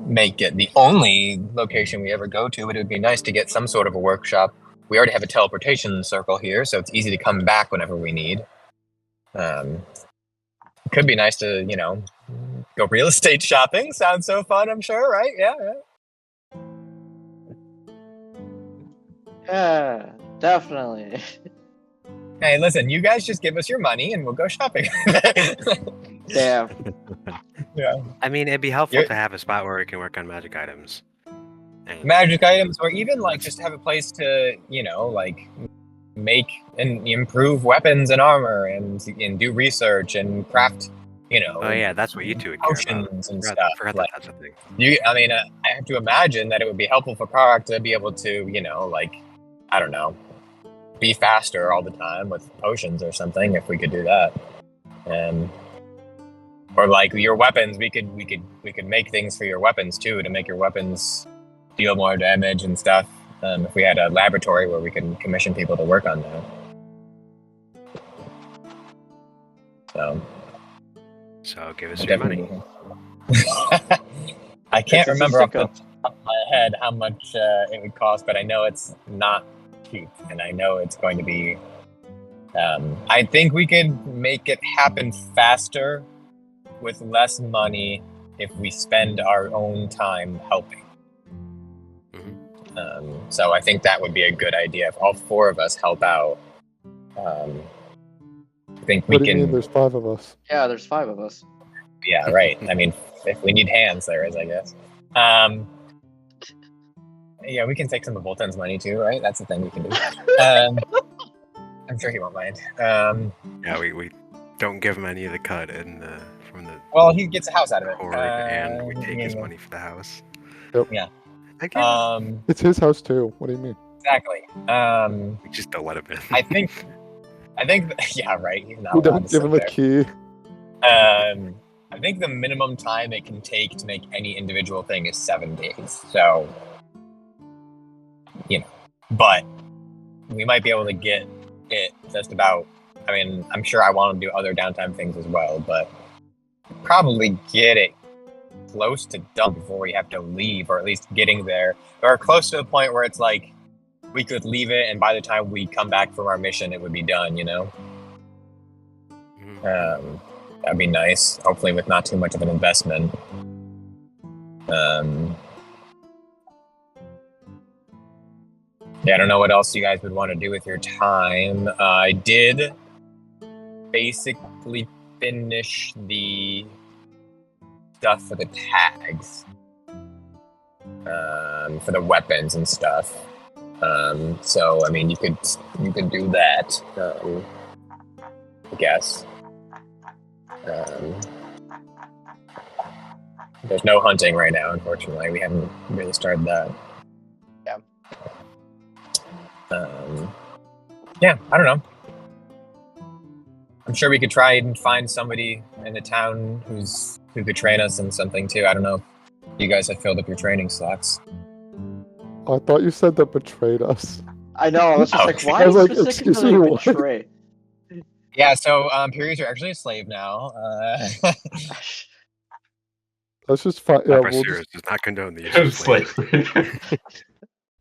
make it the only location we ever go to, but it would be nice to get some sort of a workshop. We already have a teleportation circle here, so it's easy to come back whenever we need. It could be nice to, go real estate shopping. Sounds so fun, I'm sure, right? Yeah. Yeah, definitely. Hey, listen, you guys just give us your money and we'll go shopping. Damn. Yeah. I mean, it'd be helpful to have a spot where we can work on magic items. Magic items, or even just have a place to, make and improve weapons and armor and do research and craft, Oh yeah, that's what you two would care about. Potions and stuff. I forgot that's a thing. I have to imagine that it would be helpful for Karak to be able to, I don't know, be faster all the time with potions or something, if we could do that. Or your weapons, we could make things for your weapons too, to make your weapons deal more damage and stuff. If we had a laboratory where we could commission people to work on that. So give us your money. I can't remember off the top of my head how much it would cost, but I know it's not cheap, and I know it's going to be. I think we could make it happen faster with less money if we spend our own time helping. So I think that would be a good idea if all four of us help out. I think we What do you can. mean there's 5 of us? Yeah, there's 5 of us. Yeah, right. I mean, if we need hands, there is, I guess. Yeah, we can take some of Volton's money too, right? That's the thing we can do. I'm sure he won't mind. Yeah, we don't give him any of the cut from the. Well, he gets a house out of it, and we take his money for the house. Yep. Yeah. Okay. It's his house too. What do you mean? Exactly. We just don't let him in. I think. Yeah, right. He's not. We allowed don't to give sit him a there. key. I think the minimum time it can take to make any individual thing is 7 days. So, but we might be able to get it just about. I mean, I'm sure I want to do other downtime things as well, but probably get it close to done before we have to leave, or at least getting there, or close to the point where it's we could leave it, and by the time we come back from our mission, it would be done. That'd be nice. Hopefully, with not too much of an investment. Yeah, I don't know what else you guys would want to do with your time. I did basically finish the stuff for the tags, for the weapons and stuff. So I mean, you could do that. I guess. There's no hunting right now, unfortunately. We haven't really started that. Yeah. Yeah, I don't know. I'm sure we could try and find somebody in the town who could train us in something too. I don't know if you guys have filled up your training slots. I thought you said that betrayed us. I know. I was just Oh. like, why I was like, specifically excuse me, what? betray? Yeah, so periods are actually a slave now. Let's just find. Yeah, Papa we'll Sears just does not condone the use of It's slavery. like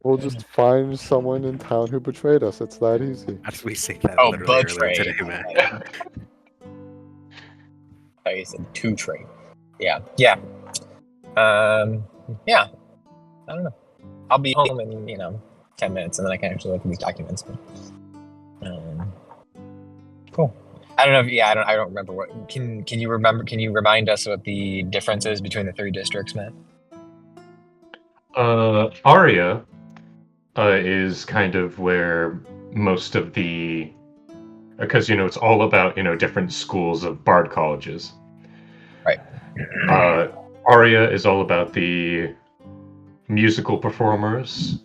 we'll just find someone in town who betrayed us. It's that easy. As we say that Oh, literally earlier betray. today, man. I said to trade. Yeah. Yeah. Yeah. I don't know. I'll be home in 10 minutes, and then I can actually look at these documents. But, cool. I don't know. I don't remember what. Can you remember? Can you remind us what the differences between the 3 districts, Matt? Aria is kind of where most of the, because it's all about different schools of bard colleges. Right. Aria is all about the musical performers.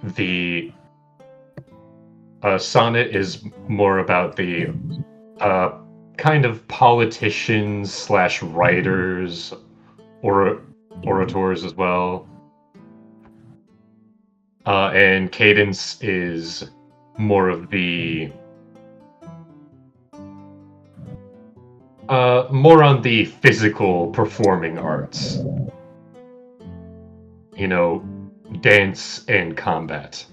The sonnet is more about the kind of politicians / writers or orators as well. And cadence is more of the more on the physical performing arts. Dance and combat.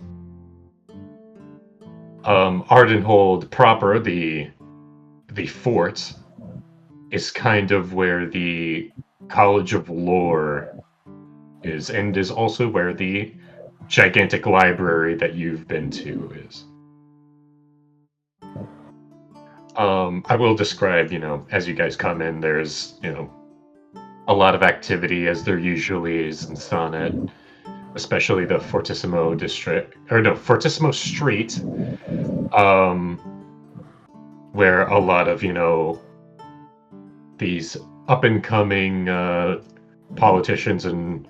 Ardenhold proper, the fort, is kind of where the College of Lore is, and is also where the gigantic library that you've been to is. I will describe, as you guys come in, there's, a lot of activity, as there usually is in Sonnet, especially the Fortissimo Street, where a lot of, these up-and-coming politicians and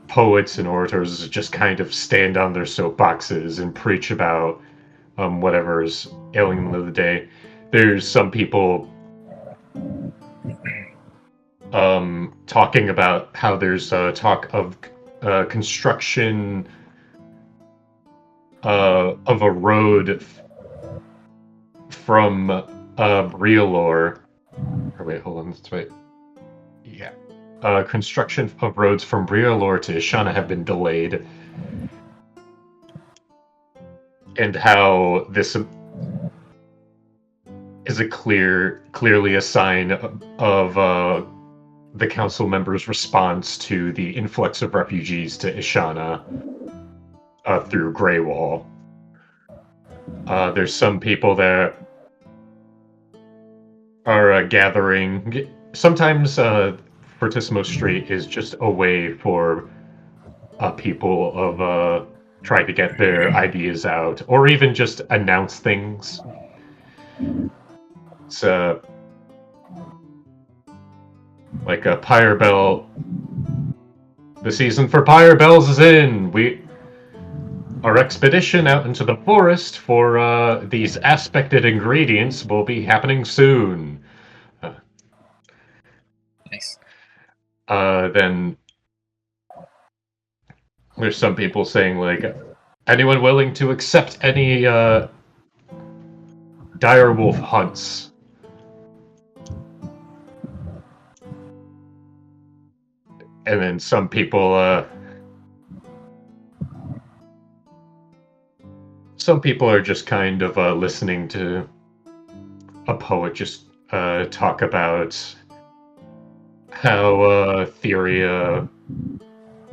poets and orators just kind of stand on their soapboxes and preach about whatever's ailing them of the day. There's some people talking about how there's talk of construction of a road from Brialor. Or wait, hold on, that's right. Yeah. Construction of roads from Brialor to Ishana have been delayed. And how this is clearly a sign of the council members' response to the influx of refugees to Ishana through Greywall. There's some people that are gathering. Sometimes Fortissimo Street is just a way for people of trying to get their ideas out, or even just announce things. It's like a Pyre Bell. The season for Pyre Bells is in. Our expedition out into the forest for these aspected ingredients will be happening soon. Nice. Then there's some people saying, like, anyone willing to accept any direwolf hunts? And then some people are just kind of listening to a poet just talk about how Theria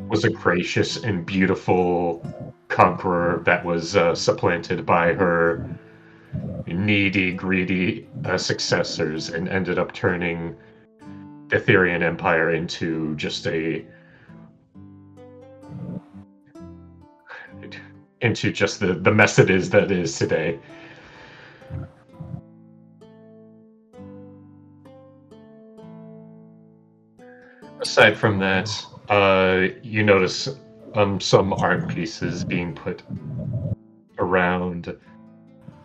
was a gracious and beautiful conqueror that was supplanted by her needy, greedy successors and ended up turning the Therian Empire into just the mess it is that it is today. Aside from that, you notice some art pieces being put around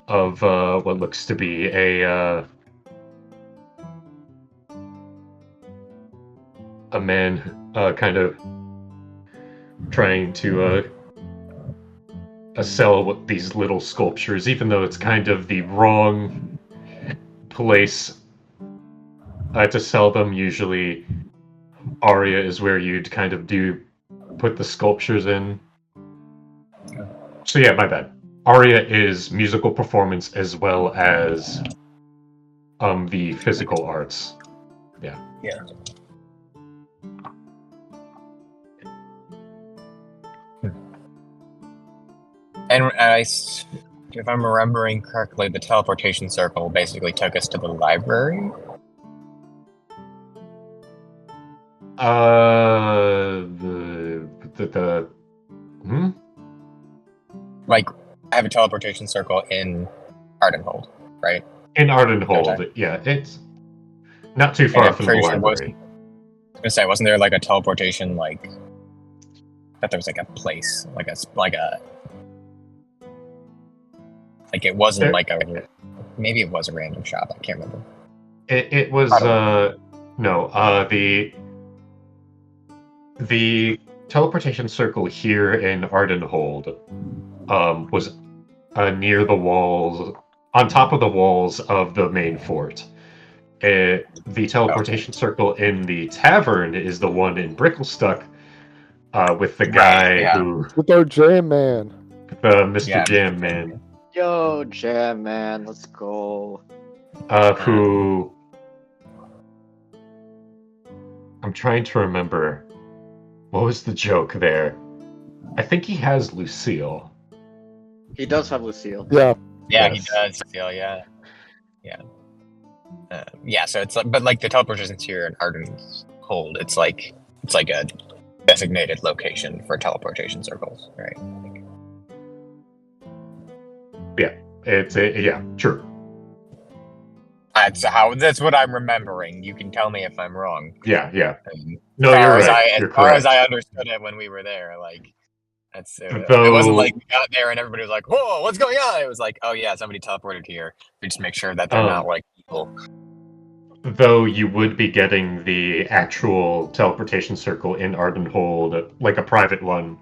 of what looks to be a man kind of trying to sell these little sculptures, even though it's kind of the wrong place to sell them. Usually, Aria is where you'd kind of put the sculptures in. So yeah, my bad. Aria is musical performance as well as the physical arts. Yeah. Yeah. And if I'm remembering correctly, the teleportation circle basically took us to the library. Like, I have a teleportation circle in Ardenhold, right? In Ardenhold, yeah, it's not too far from the library. I was gonna say, wasn't there like a teleportation, like, I thought there was like a place, like it wasn't there, like maybe it was a random shop, I can't remember. It was, no, the teleportation circle here in Ardenhold was near the walls, on top of the walls of the main fort. The teleportation circle in the tavern is the one in Bricklestuck with the guy who... With our Jam Man. Mr. Jam Man. Yo, Jam Man, let's go. Who... I'm trying to remember. What was the joke there? I think he has Lucille. He does have Lucille. Yeah. Yeah, Yes. he does. Yeah. Yeah, so it's like, but like the teleportation here in Ardenhold, it's like a designated location for teleportation circles, right? Yeah, yeah, true. That's what I'm remembering. You can tell me if I'm wrong. Yeah. And No, you're right. You're as far as correct. I understood it when we were there, like that's it Though- wasn't like we got there and everybody was like, "Whoa, what's going on?" It was like, "Oh yeah, somebody teleported here." We just make sure that they're not like evil. Though you would be getting the actual teleportation circle in Ardenhold, like a private one,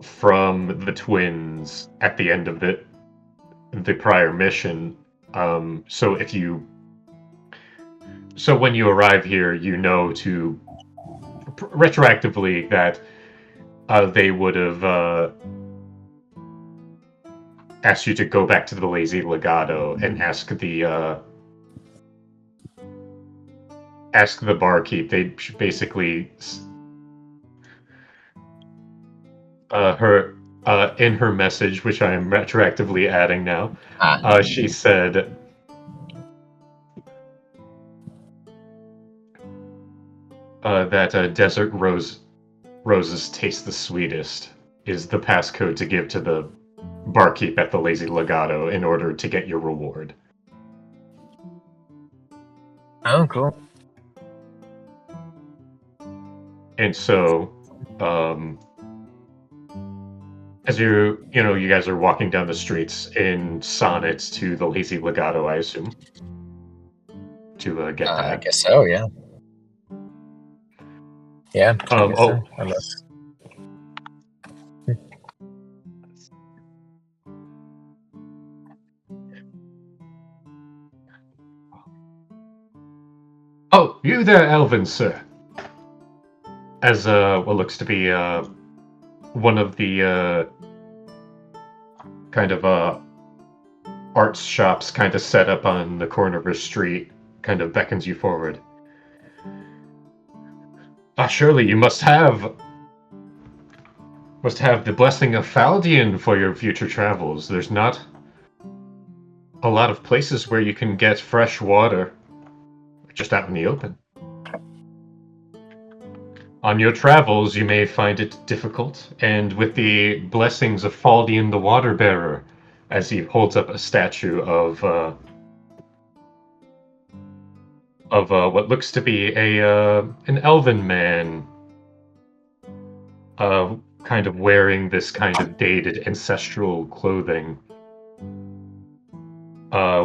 from the twins at the end of the prior mission. So when you arrive here, you know to retroactively that they would have asked you to go back to the Lazy Legato and ask the barkeep. They basically in her message, which I am retroactively adding now, she said that desert roses taste the sweetest is the passcode to give to the barkeep at the Lazy Legato in order to get your reward. Oh, cool. And so, as you guys are walking down the streets in sonnets to the Lazy Legato, I assume, to get that. I guess so, yeah. Yeah. Unless... Oh, you there, Elvin, sir. As what looks to be one of the kind of arts shops kind of set up on the corner of a street kind of beckons you forward. Surely you must have the blessing of Faldian for your future travels. There's not a lot of places where you can get fresh water just out in the open. On your travels, you may find it difficult, and with the blessings of Faldian the Water Bearer, as he holds up a statue of what looks to be an elven man, kind of wearing this kind of dated ancestral clothing,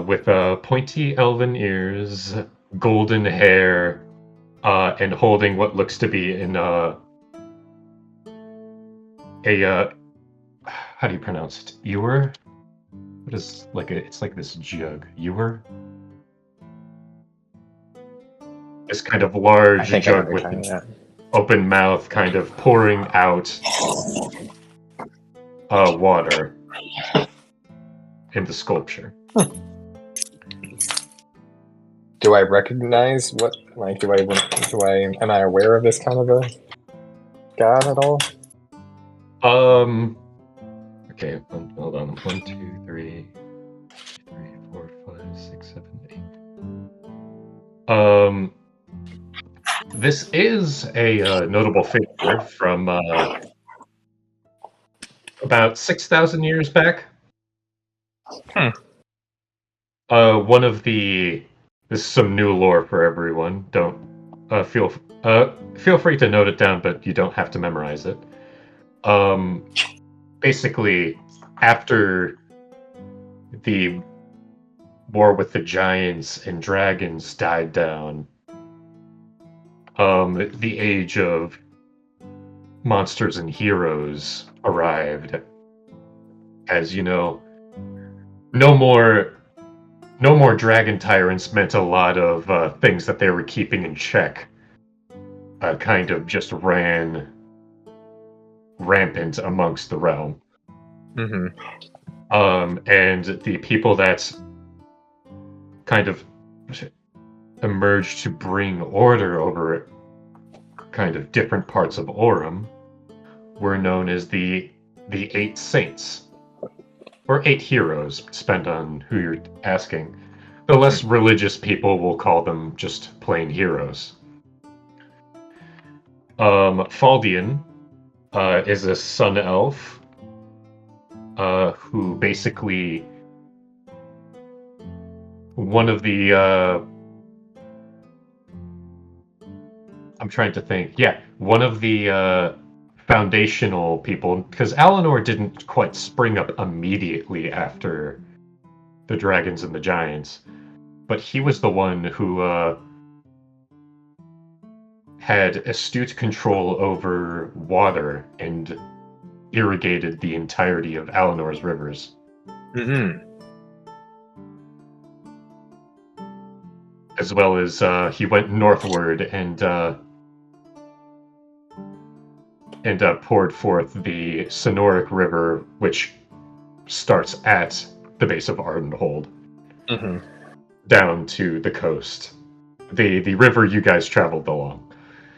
with pointy elven ears, golden hair, and holding what looks to be how do you pronounce it? Ewer? What is it's like this jug. Ewer? This kind of large jug with an open mouth, kind of pouring out water in the sculpture. Do I recognize what? Like, am I aware of this kind of a god at all? Okay, hold on. 1, 2, 3, 4, 5, 6, 7, 8. This is a notable figure from about 6,000 years back. One of the... This is some new lore for everyone. Don't feel free to note it down, but you don't have to memorize it. Basically, after the war with the giants and dragons died down, the age of monsters and heroes arrived. As you know, no more dragon tyrants meant a lot of things that they were keeping in check. Kind of just ran rampant amongst the realm. Mm-hmm. And the people that kind of emerged to bring order over kind of different parts of Auram were known as the 8 Saints. Or 8 heroes, depend on who you're asking. The less religious people will call them just plain heroes. Faldian is a sun elf who basically one of the I'm trying to think. Yeah, one of the foundational people, because Alinor didn't quite spring up immediately after the dragons and the giants, but he was the one who had astute control over water and irrigated the entirety of Alinor's rivers. Mm-hmm. As well as he went northward and poured forth the Sonoric River, which starts at the base of Ardenhold, down to the coast. The river you guys traveled along.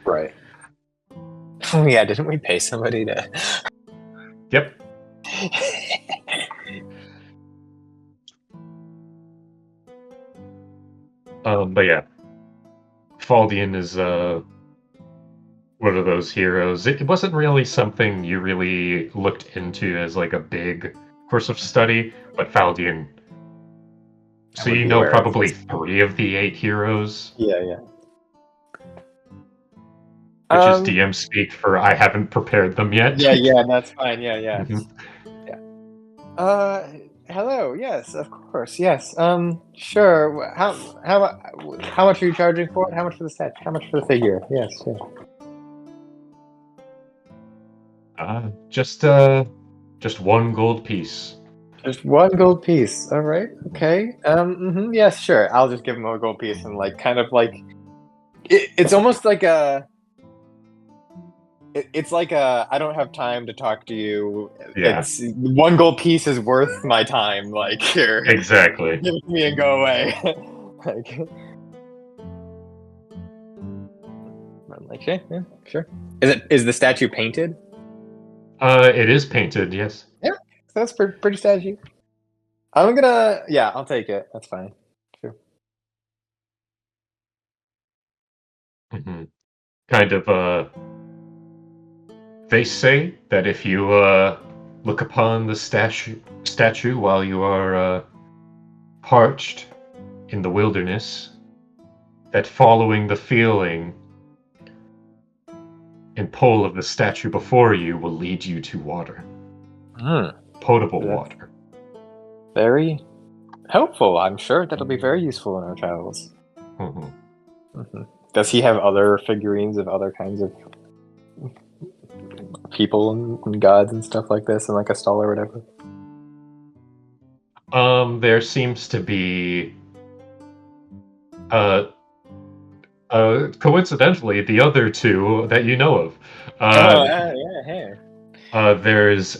Right. Oh yeah, didn't we pay somebody to... Yep. But yeah, Faldian is one of those heroes. It wasn't really something you really looked into as like a big course of study, but Faldian. So you know probably 3 of the 8 heroes. Yeah. Which is DM speak for I haven't prepared them yet. Yeah, that's fine. Yeah. Mm-hmm. Yeah. Hello. Yes, of course. Yes. Sure. How much are you charging for it? How much for the set? How much for the figure? Yes. Just 1 gold piece. Just 1 gold piece. All right. Okay. Yes. Sure. I'll just give him a gold piece and it's almost like a. It's like I don't have time to talk to you. Yeah. It's 1 gold piece is worth my time. Like, here. Exactly. Give it to me and go away. Like, yeah, sure. Is the statue painted? It is painted, yes. That's pretty statue. I'll take it. That's fine. Sure. Hmm. Kind of, they say that if you, look upon the statue while you are, parched in the wilderness, that following the feeling and pull of the statue before you will lead you to water. Potable Yeah. water. Very helpful. I'm sure that'll be very useful in our travels. Hmm. Does he have other figurines of other kinds of people and gods and stuff like this in like a stall or whatever? There seems to be, coincidentally, the other two that you know of. Yeah, hey. There's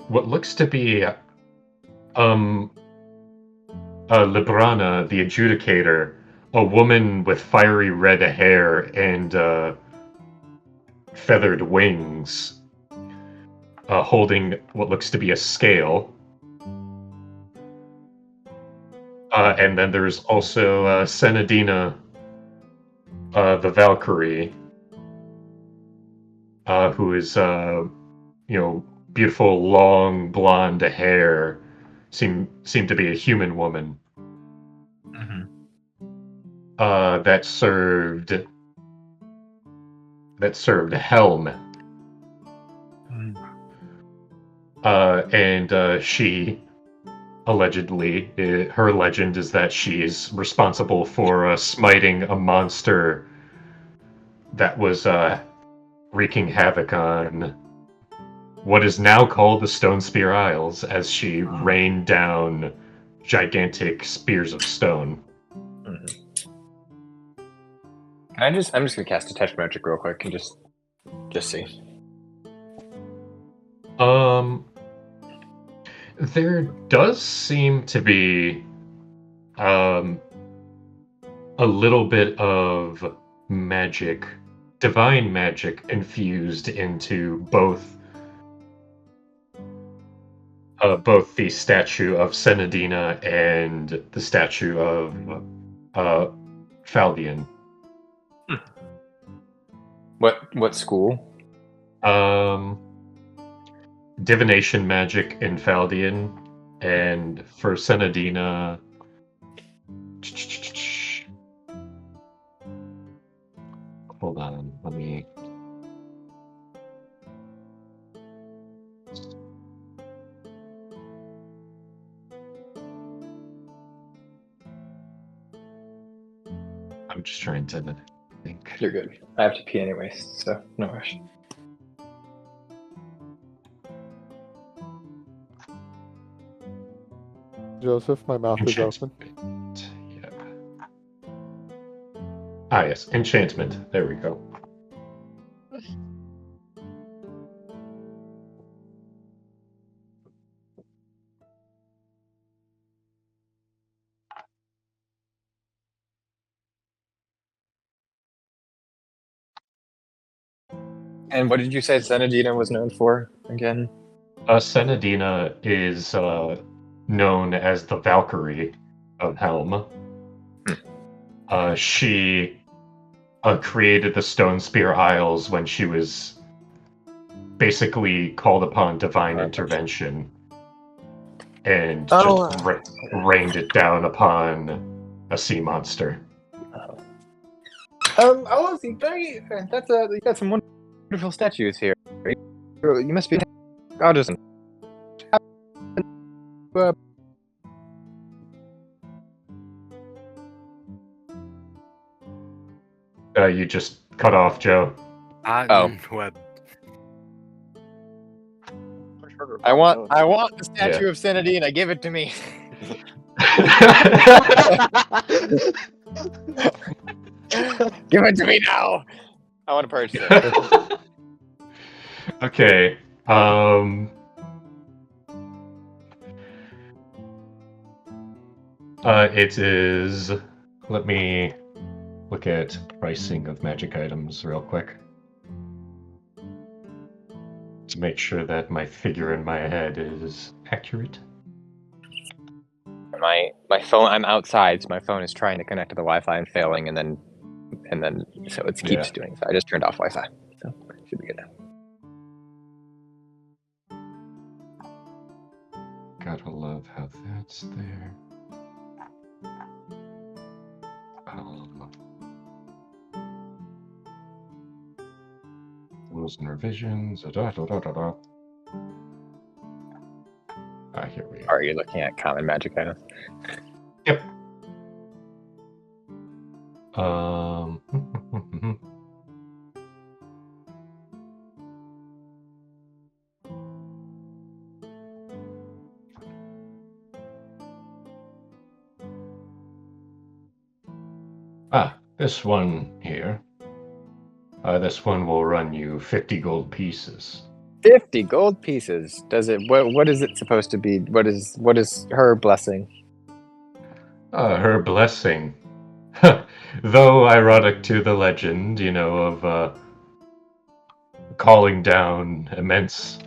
what looks to be, Librana, the adjudicator, a woman with fiery red hair and, feathered wings, holding what looks to be a scale. And then there's also, Senadina, the Valkyrie, who is, beautiful, long, blonde hair, seem to be a human woman. That served Helm. And she allegedly, her legend is that she is responsible for smiting a monster that was wreaking havoc on what is now called the Stone Spear Isles, as she rained down gigantic spears of stone. I'm just gonna cast Detect Magic real quick and just see. There does seem to be a little bit of magic, divine magic, infused into both the statue of Senadina and the statue of Faldian. What school? Divination magic in Faldian, and for Senadina, hold on, let me. I'm just trying to think. You're good. I have to pee anyways, so no rush. Joseph, my mouth is open. Yep. Ah, yes, enchantment. There we go. And what did you say Senadina was known for again? Senadina is known as the Valkyrie of Helm. She created the Stone Spear Isles when she was basically called upon divine intervention and just rained it down upon a sea monster. Oh, very. You got some wonderful statues here. You must be artisan. You just cut off, Joe. What? I want the statue of Senadina. Give it to me. Give it to me now. I want to purchase it. Okay. It is. Let me look at pricing of magic items real quick to make sure that my figure in my head is accurate. My phone. I'm outside, so my phone is trying to connect to the Wi-Fi and failing, and then so it keeps Yeah. doing. So I just turned off Wi-Fi, so should be good now. Gotta love how that's there. Rules and revisions. Here we Are you looking at common magic items? Yep. Um. This one here. This one will run you 50 gold pieces. 50 gold pieces. Does it? What is it supposed to be? What is her blessing? Her blessing. Though ironic to the legend, of calling down immense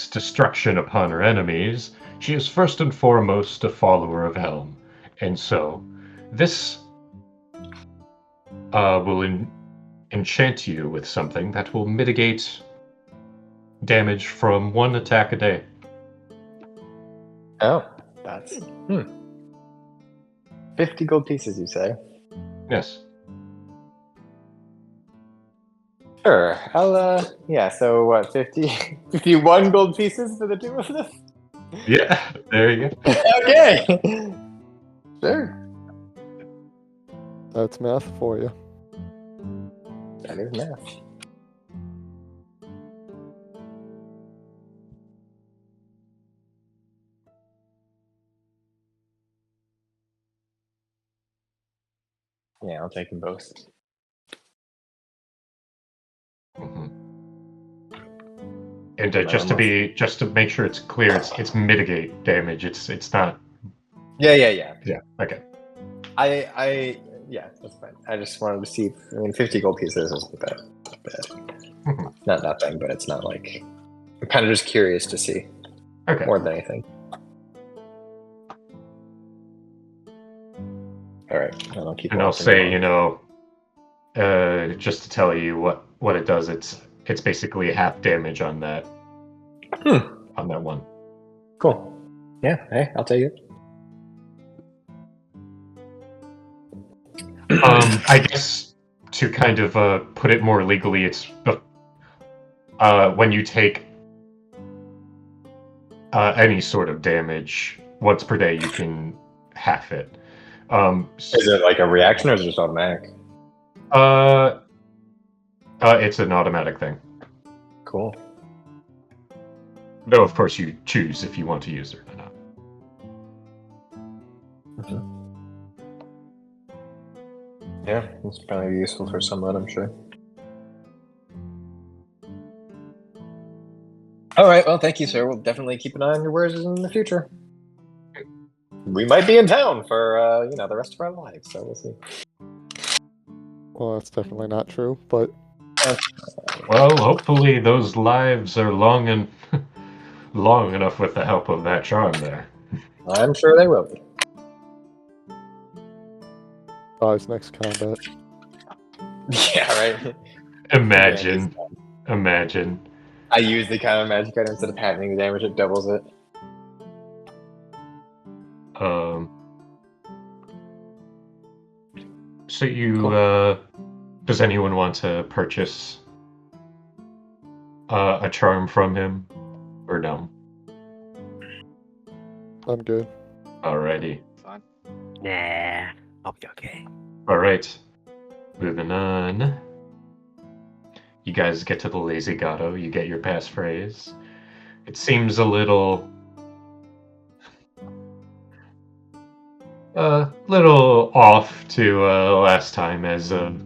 destruction upon her enemies, she is first and foremost a follower of Helm. And so, this will enchant you with something that will mitigate damage from 1 attack a day. Oh, that's 50 gold pieces, you say? Yes. Sure. I'll yeah. So what? 51 gold pieces for the two of us? Yeah, there you go. Okay. Sure. That's math for you. That is math. Yeah, I'll take them both. Mm-hmm. And just to make sure it's clear, it's mitigate damage. It's not. Yeah. Yeah. Okay. Yeah, that's fine. I just wanted to see. I mean, 50 gold pieces isn't bad. Mm-hmm. Not nothing, but it's not like. I'm kind of just curious to see. Okay. More than anything. All right, and I'll keep. And I'll say, just to tell you what it does, it's basically half damage on that. On that one. Cool. Yeah. Hey, I'll take it. I guess to kind of put it more legally, it's when you take any sort of damage once per day, you can half it. Is it like a reaction or is it just automatic? It's an automatic thing. Cool. Though, of course, you choose if you want to use it or not. Mm-hmm. Yeah, it's probably useful for someone, I'm sure. All right, well, thank you, sir. We'll definitely keep an eye on your wares in the future. We might be in town for, the rest of our lives, so we'll see. Well, that's definitely not true, but... Well, hopefully those lives are long enough with the help of that charm there. I'm sure they will be. His next combat. Yeah, right? Imagine. I use the counter magic item instead of halving the damage, it doubles it. So you, Cool. Does anyone want to purchase a charm from him? Or no? I'm good. Alrighty. Fine. Nah, I'll be okay. Alright. Moving on. You guys get to the Lazy Gato, you get your passphrase. It seems a little off to last time, as the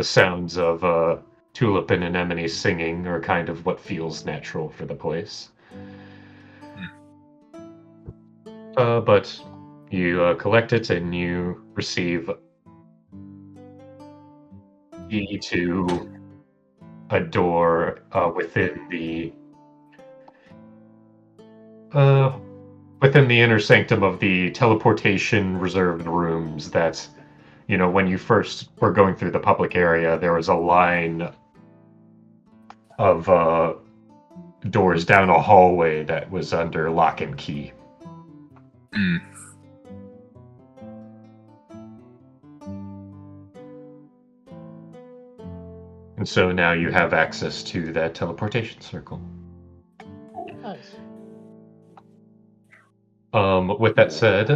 sounds of Tulip and Anemone singing are kind of what feels natural for the place. But You collect it and you receive key to a door within the inner sanctum of the teleportation reserved rooms that, when you first were going through the public area, there was a line of doors down a hallway that was under lock and key. Mm. And so now you have access to that teleportation circle. Nice. With that said,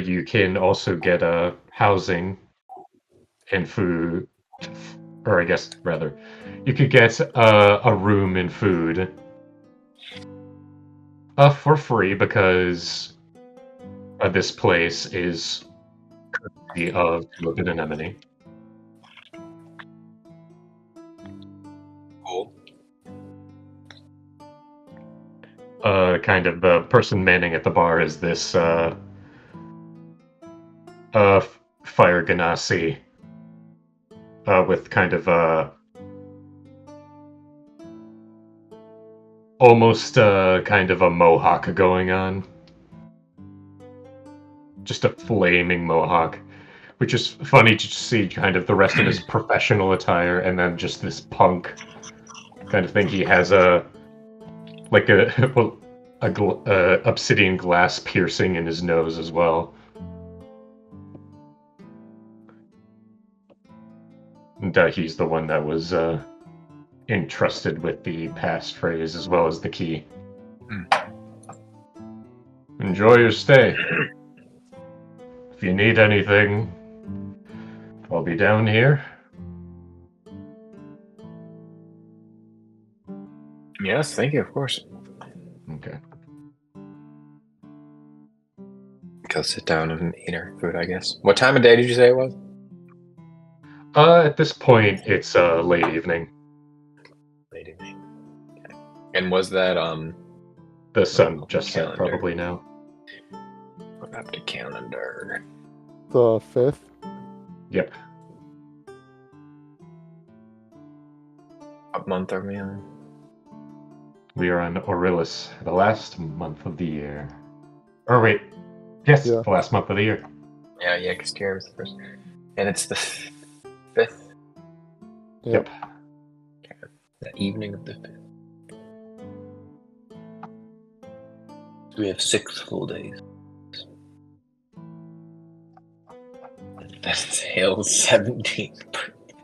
you can also get housing and food, or I guess rather, you could get a room and food for free because this place is courtesy of the anemone. Cool. Kind of the person manning at the bar is this Fire Ganassi with kind of almost kind of a mohawk going on. Just a flaming mohawk, which is funny to see kind of the rest of his professional attire and then just this punk kind of thing. He has obsidian glass piercing in his nose as well. And he's the one that was entrusted with the passphrase as well as the key. Enjoy your stay. If you need anything, I'll be down here. Yes, thank you, of course. Okay. Go sit down and eat our food, I guess. What time of day did you say it was? At this point, it's late evening. Late evening. Okay. And was that The sun just set calendar. probably now. Put up the calendar. The 5th? Yep. What month are we on? We are on Aurelius, the last month of the year. Or wait, yes, Yeah. the last month of the year. Yeah, because Jared was the first. And it's the 5th? Yep. The evening of the 5th. We have 6 full days. That's Hale's 17th birthday.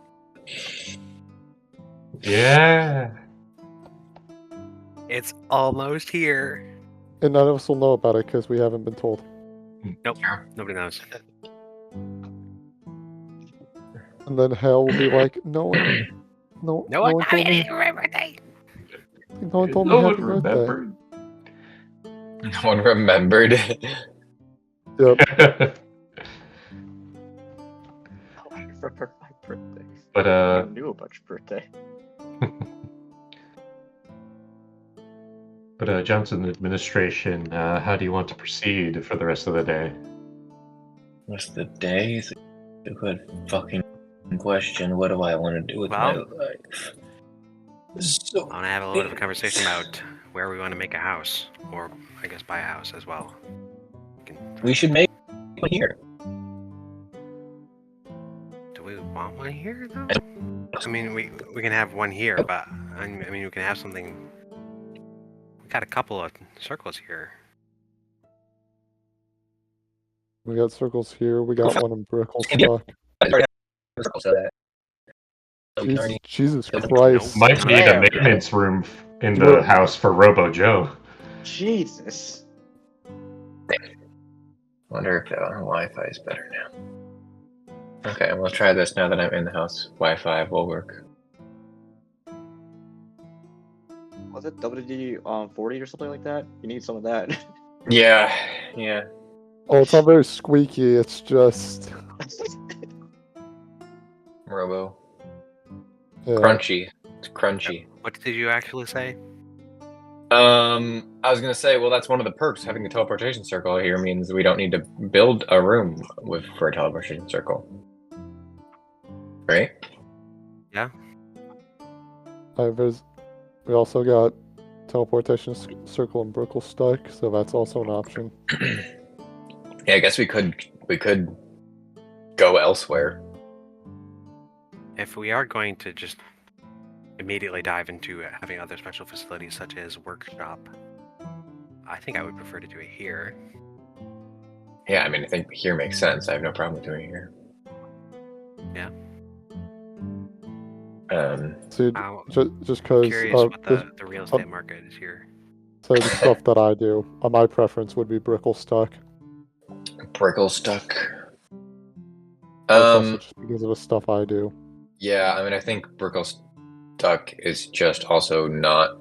Yeah. It's almost here. And none of us will know about it because we haven't been told. Nope, nobody knows. And then Hal will be like, no one told me. My birthday. No one told me happy birthday. No one remembered. Yep. Oh, I remember my birthday. But I knew about your birthday. But Johnson administration, how do you want to proceed for the rest of the day? What's the day? Is a good fucking question. What do I want to do with my life? So I want to have a little bit of a conversation about where we want to make a house, or I guess buy a house as well. we should make one here. Do we want one here though? I mean, we can have one here, but I mean we can have something. We got a couple of circles here. We got circles here. We got one in Brickle's Yeah. truck. So that we can already- Jesus Christ. Might need a maintenance room in the house for Robo Joe. Jesus. Wonder if Wi-Fi is better now. Okay, we'll try this now that I'm in the house. Wi-Fi will work. Was it WD-40 or something like that? You need some of that. Yeah. Oh, it's not very squeaky. It's just Robo. yeah. Crunchy. It's crunchy. What did you actually say? I was gonna say, well, that's one of the perks. Having the teleportation circle here means we don't need to build a room for a teleportation circle, right? Yeah. We also got teleportation circle and Brickle Stuck, so that's also an option. Yeah, I guess we could go elsewhere. If we are going to just immediately dive into having other special facilities such as workshop, I think I would prefer to do it here. Yeah, I mean, I think here makes sense. I have no problem with doing it here. Yeah. See, I'm just because curious what the real estate market is here. so the stuff that I do, my preference would be Brickle Stuck. Brickle Stuck. That's also just because of the stuff I do. Yeah, I mean, I think Brickle Stuck is just also not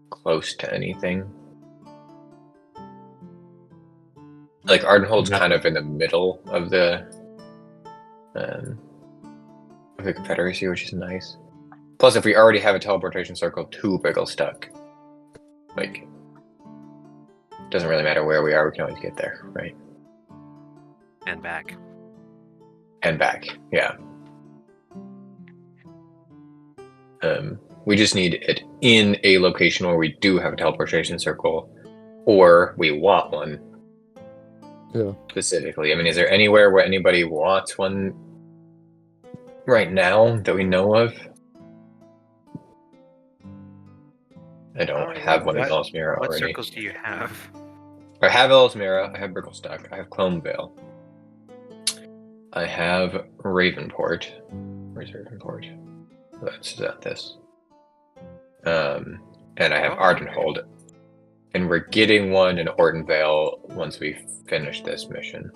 close to anything. Like Ardenhold's kind of in the middle of the Confederacy, which is nice. Plus, if we already have a teleportation circle to Brickle Stuck, like, doesn't really matter where we are, we can always get there, right? And back. And back, yeah. We just need it in a location where we do have a teleportation circle, or we want one. Yeah. Specifically, I mean, is there anywhere where anybody wants one right now that we know of? I don't have one in Ellesmere already. What circles do you have? I have Ellesmere, I have Bricklestuck, I have Clonevale. I have Ravenport. Where's Ravenport? That's this. And I have Ardenhold. And we're getting one in Ortonvale once we finish this mission.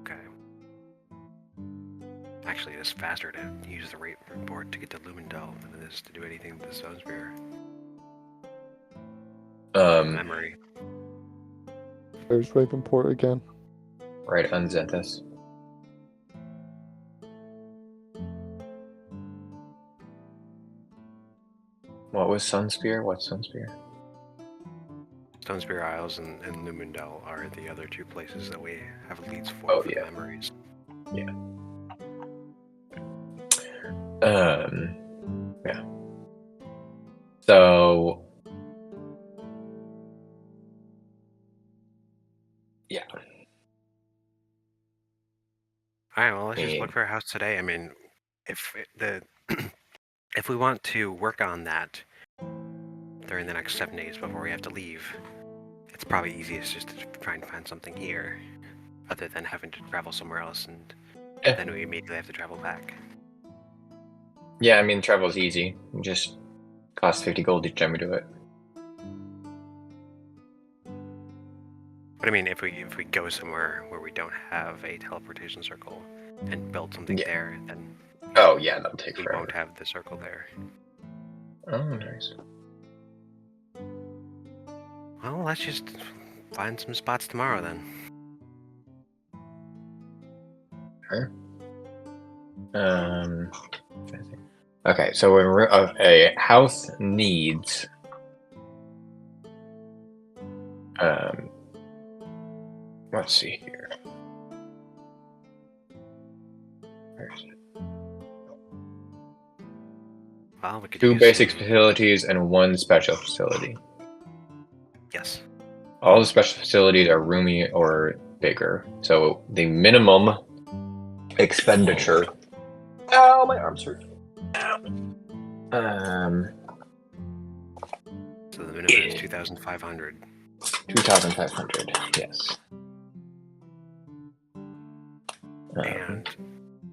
Okay. Actually, it is faster to use the Ravenport to get to Lumendell than it is to do anything with the Stonespear. Memory. There's Ravenport again. Right on Zethus. What was Sunspear? What's Sunspear? Stonespear Isles and Lumendell are the other two places that we have leads for yeah. memories. Yeah. Yeah. So yeah. Alright, well, let's just look for a house today. I mean, if if we want to work on that during the next 7 days before we have to leave, it's probably easiest just to try and find something here, other than having to travel somewhere else, and then we immediately have to travel back. Yeah, I mean, travel's easy. It just costs 50 gold each time we do it. But I mean, if we go somewhere where we don't have a teleportation circle and build something there, then oh yeah, that'll take we forever. won't have the circle there. Oh, nice. Well, let's just find some spots tomorrow then. Sure. Okay, so when a house needs let's see here. Where is it? Well, we could 2 use basic some... facilities and 1 special facility. Yes. All the special facilities are roomy or bigger, so the minimum expenditure. Oh, my arms hurt. So the minimum is 2,500. 2,500. Yes. And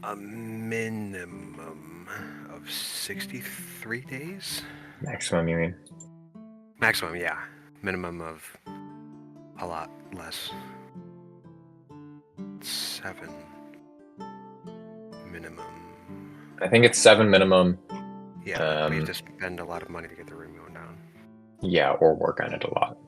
a minimum of 63 days? Maximum, you mean? Maximum, yeah. Minimum of a lot less. 7 minimum. I think it's 7 minimum. Yeah, we have to spend a lot of money to get the room going down. Yeah, or work on it a lot.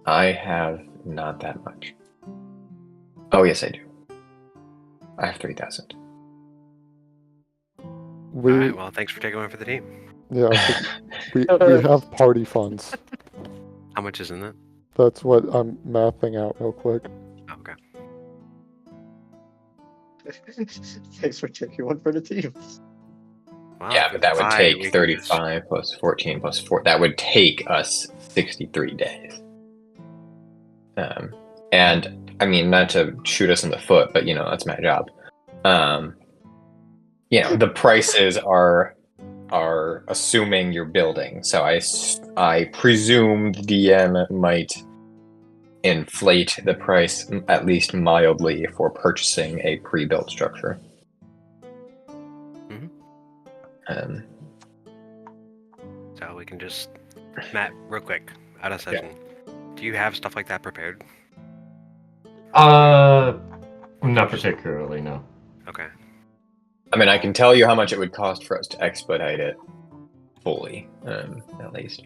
I have not that much. Oh, yes, I do. I have 3,000. We Alright, well, thanks for taking one for the team. yeah, we have party funds. How much is in that? That's what I'm mapping out real quick. Oh, okay. Thanks for taking one for the team. Wow, Yeah, if but we that would buy, take we can 35 plus 14 plus 4. That would take us 63 days. And I mean, not to shoot us in the foot, but you know, that's my job. You know, the prices are assuming you're building. So I presume the DM might inflate the price at least mildly for purchasing a pre-built structure. Mhm. So we can just... Matt, real quick, out of session. Do you have stuff like that prepared? Not particularly, no. Okay. I mean, I can tell you how much it would cost for us to expedite it fully, at least.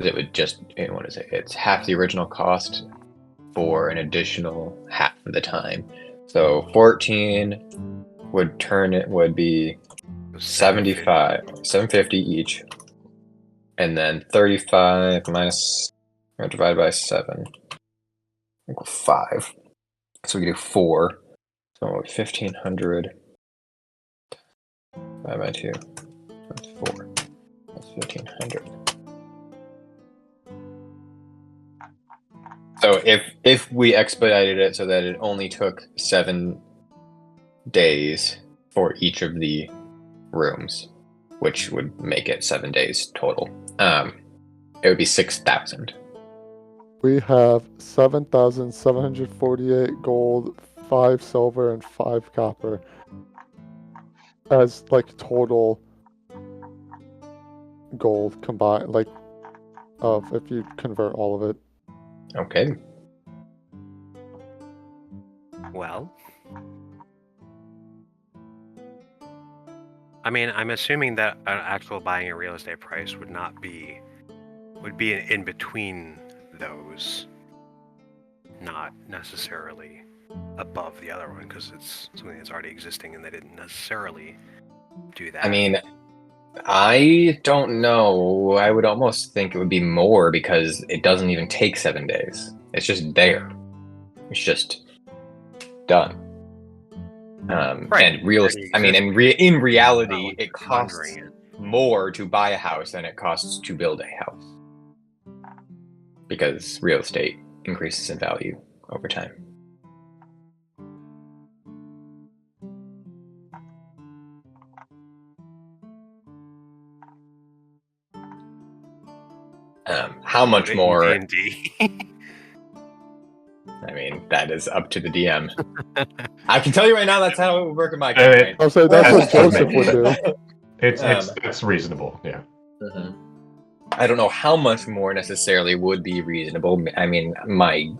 It would just, what is it? It's half the original cost for an additional half of the time. So 14 would be 75, 750 each. And then 35 minus, or divided by 7, equal 5. So we can do 4. So 1,500 divided by 2. That's 4. That's 1,500. So if we expedited it so that it only took 7 days for each of the rooms, which would make it 7 days total, it would be 6,000. We have 7,748 gold, 5 silver, and 5 copper as like total gold combined, like of if you convert all of it. Okay. Well... I mean, I'm assuming that an actual buying a real estate price would be in between those, not necessarily above the other one, because it's something that's already existing and they didn't necessarily do that. I mean, I don't know. I would almost think it would be more because it doesn't even take 7 days. It's just there. It's just done. Right. And in reality, it costs more to buy a house than it costs to build a house, because real estate increases in value over time. How much more? D&D. I mean, that is up to the DM. I can tell you right now, that's how it would work in my campaign. I'll say that's what Joseph would do. It's reasonable, yeah. Mhm. I don't know how much more necessarily would be reasonable. I mean, my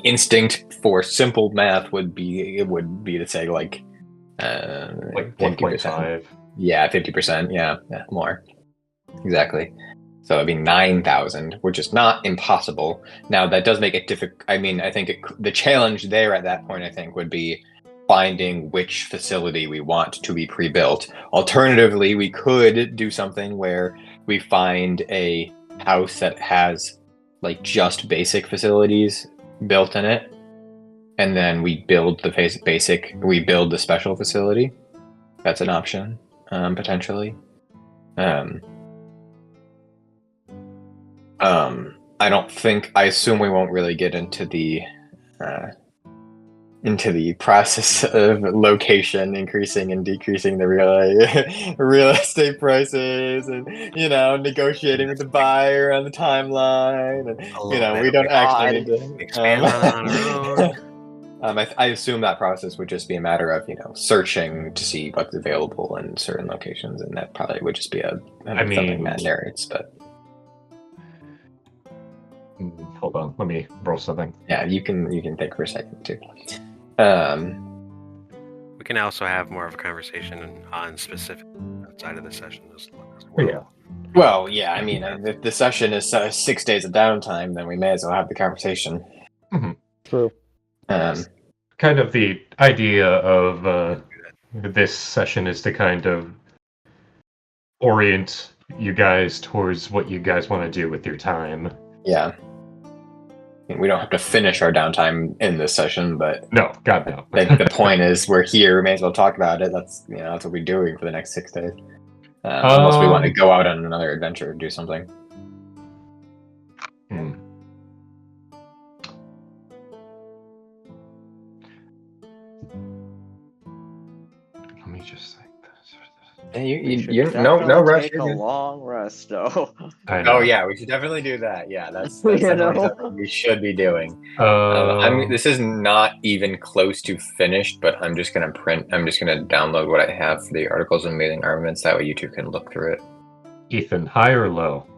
instinct for simple math would be to say like 1.5. Yeah, 50%. Yeah, more. Exactly. So it'd be 9,000, which is not impossible. Now that does make it difficult. I mean, I think the challenge there at that point, I think, would be finding which facility we want to be pre-built. Alternatively, we could do something where we find a house that has like just basic facilities built in it, and then we build we build the special facility. That's an option, potentially. I assume we won't really get into the process of location increasing and decreasing the real estate prices, and negotiating with the buyer on the timeline, and we don't actually need to expand on it on our own. I assume that process would just be a matter of searching to see what's available in certain locations, and that probably would just be something Matt narrates, but. Hold on, let me roll something. Yeah, you can think for a second too. We can also have more of a conversation on specific outside of the session as well. Yeah. Well, yeah, I mean, if the session is 6 days of downtime, then we may as well have the conversation. Mm-hmm. True. Can kind of the idea of this session is to kind of orient you guys towards what you guys want to do with your time. Yeah. We don't have to finish our downtime in this session, but No, God no. I think the point is we're here. We may as well talk about it. That's that's what we're doing for the next 6 days. Unless we want to go out on another adventure or do something. Hmm. Let me just think. You no rush. Take a long rest, though. I know. Oh yeah, we should definitely do that. Yeah, that's You definitely know? something we should be doing. This is not even close to finished, but I'm just gonna download what I have for the articles of amazing armaments. That way you two can look through it. Ethan, high or low?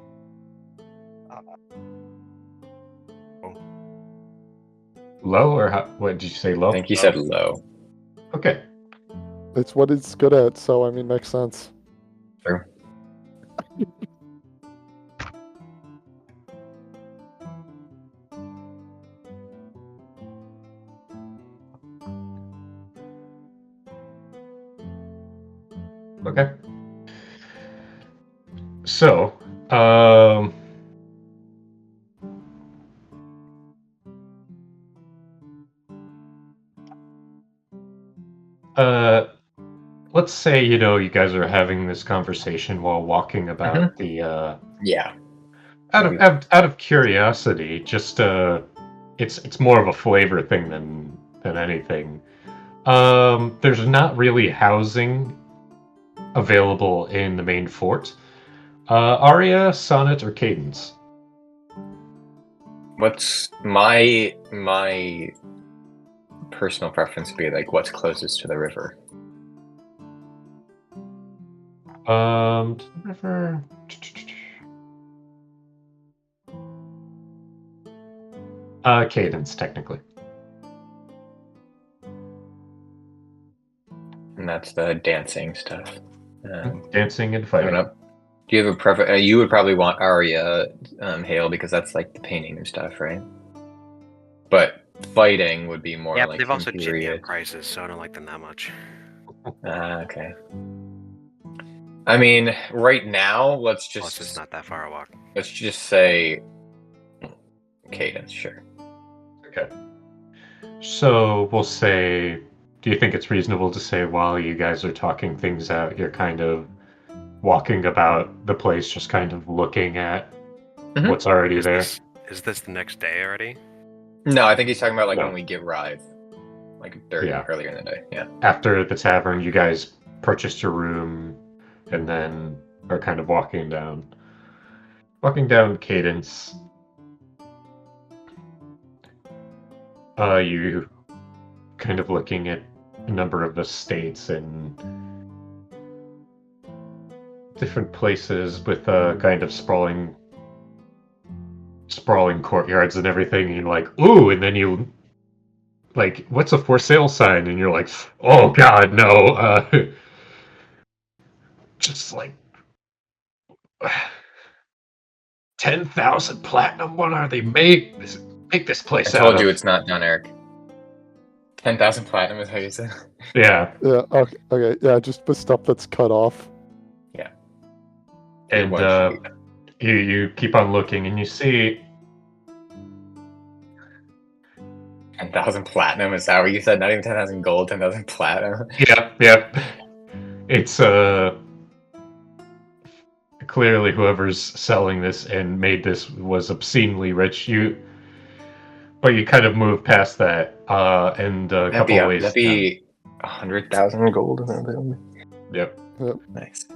Low or high? What did you say? Low? I think you said low. Okay. It's what it's good at, so I mean, makes sense. Sure. Okay. So, let's say, you guys are having this conversation while walking about the, Yeah. out of curiosity, just, it's more of a flavor thing than anything. There's not really housing available in the main fort. Aria, Sonnet, or Cadence? What's my personal preference be like? What's closest to the river? River. Cadence, technically. And that's the dancing stuff. Dancing and fighting. Do you have a preference? You would probably want Aria, Hale, because that's like the painting and stuff, right? But fighting would be more Yeah, like they've also period. GPM Crisis, so I don't like them that much. Okay. I mean, right now, let's Plus, it's not that far a walk. Let's just say Cadence, sure. Okay. So we'll say, do you think it's reasonable to say while you guys are talking things out, you're kind of walking about the place, just kind of looking at what's already there? Is this the next day already? No, I think he's talking about like when we arrive, like earlier in the day. Yeah. After the tavern, you guys purchased your room, and then are kind of walking down Cadence. You kind of looking at a number of the states and different places with kind of sprawling courtyards and everything, and you're like, ooh, and then you like, what's a for sale sign? And you're like, oh god, no. Just like 10,000 platinum. What are they? Make this place out I told you of? it's not done, Eric. 10,000 platinum is how you said. Yeah. Yeah. Okay. Yeah. Just the stuff that's cut off. Yeah. And you keep on looking, and you see 10,000 platinum. Is that what you said? Not even 10,000 gold. 10,000 platinum. Yep. It's clearly whoever's selling this and made this was obscenely rich. But you kind of move past that, and a couple of ways. That'd be 100,000 gold. Yep. Nice.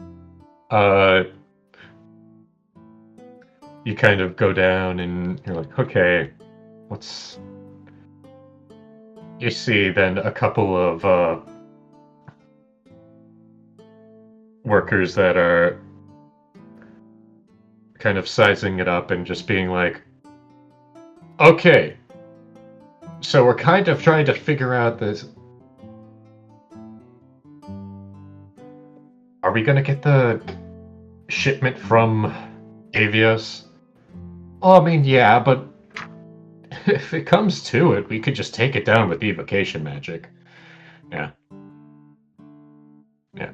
You kind of go down, and you're like, okay, you see then a couple of workers that are kind of sizing it up and just being like, okay, so we're kind of trying to figure out this. Are we going to get the shipment from Avios? Oh, I mean, yeah, but if it comes to it, we could just take it down with evocation magic. Yeah. Yeah.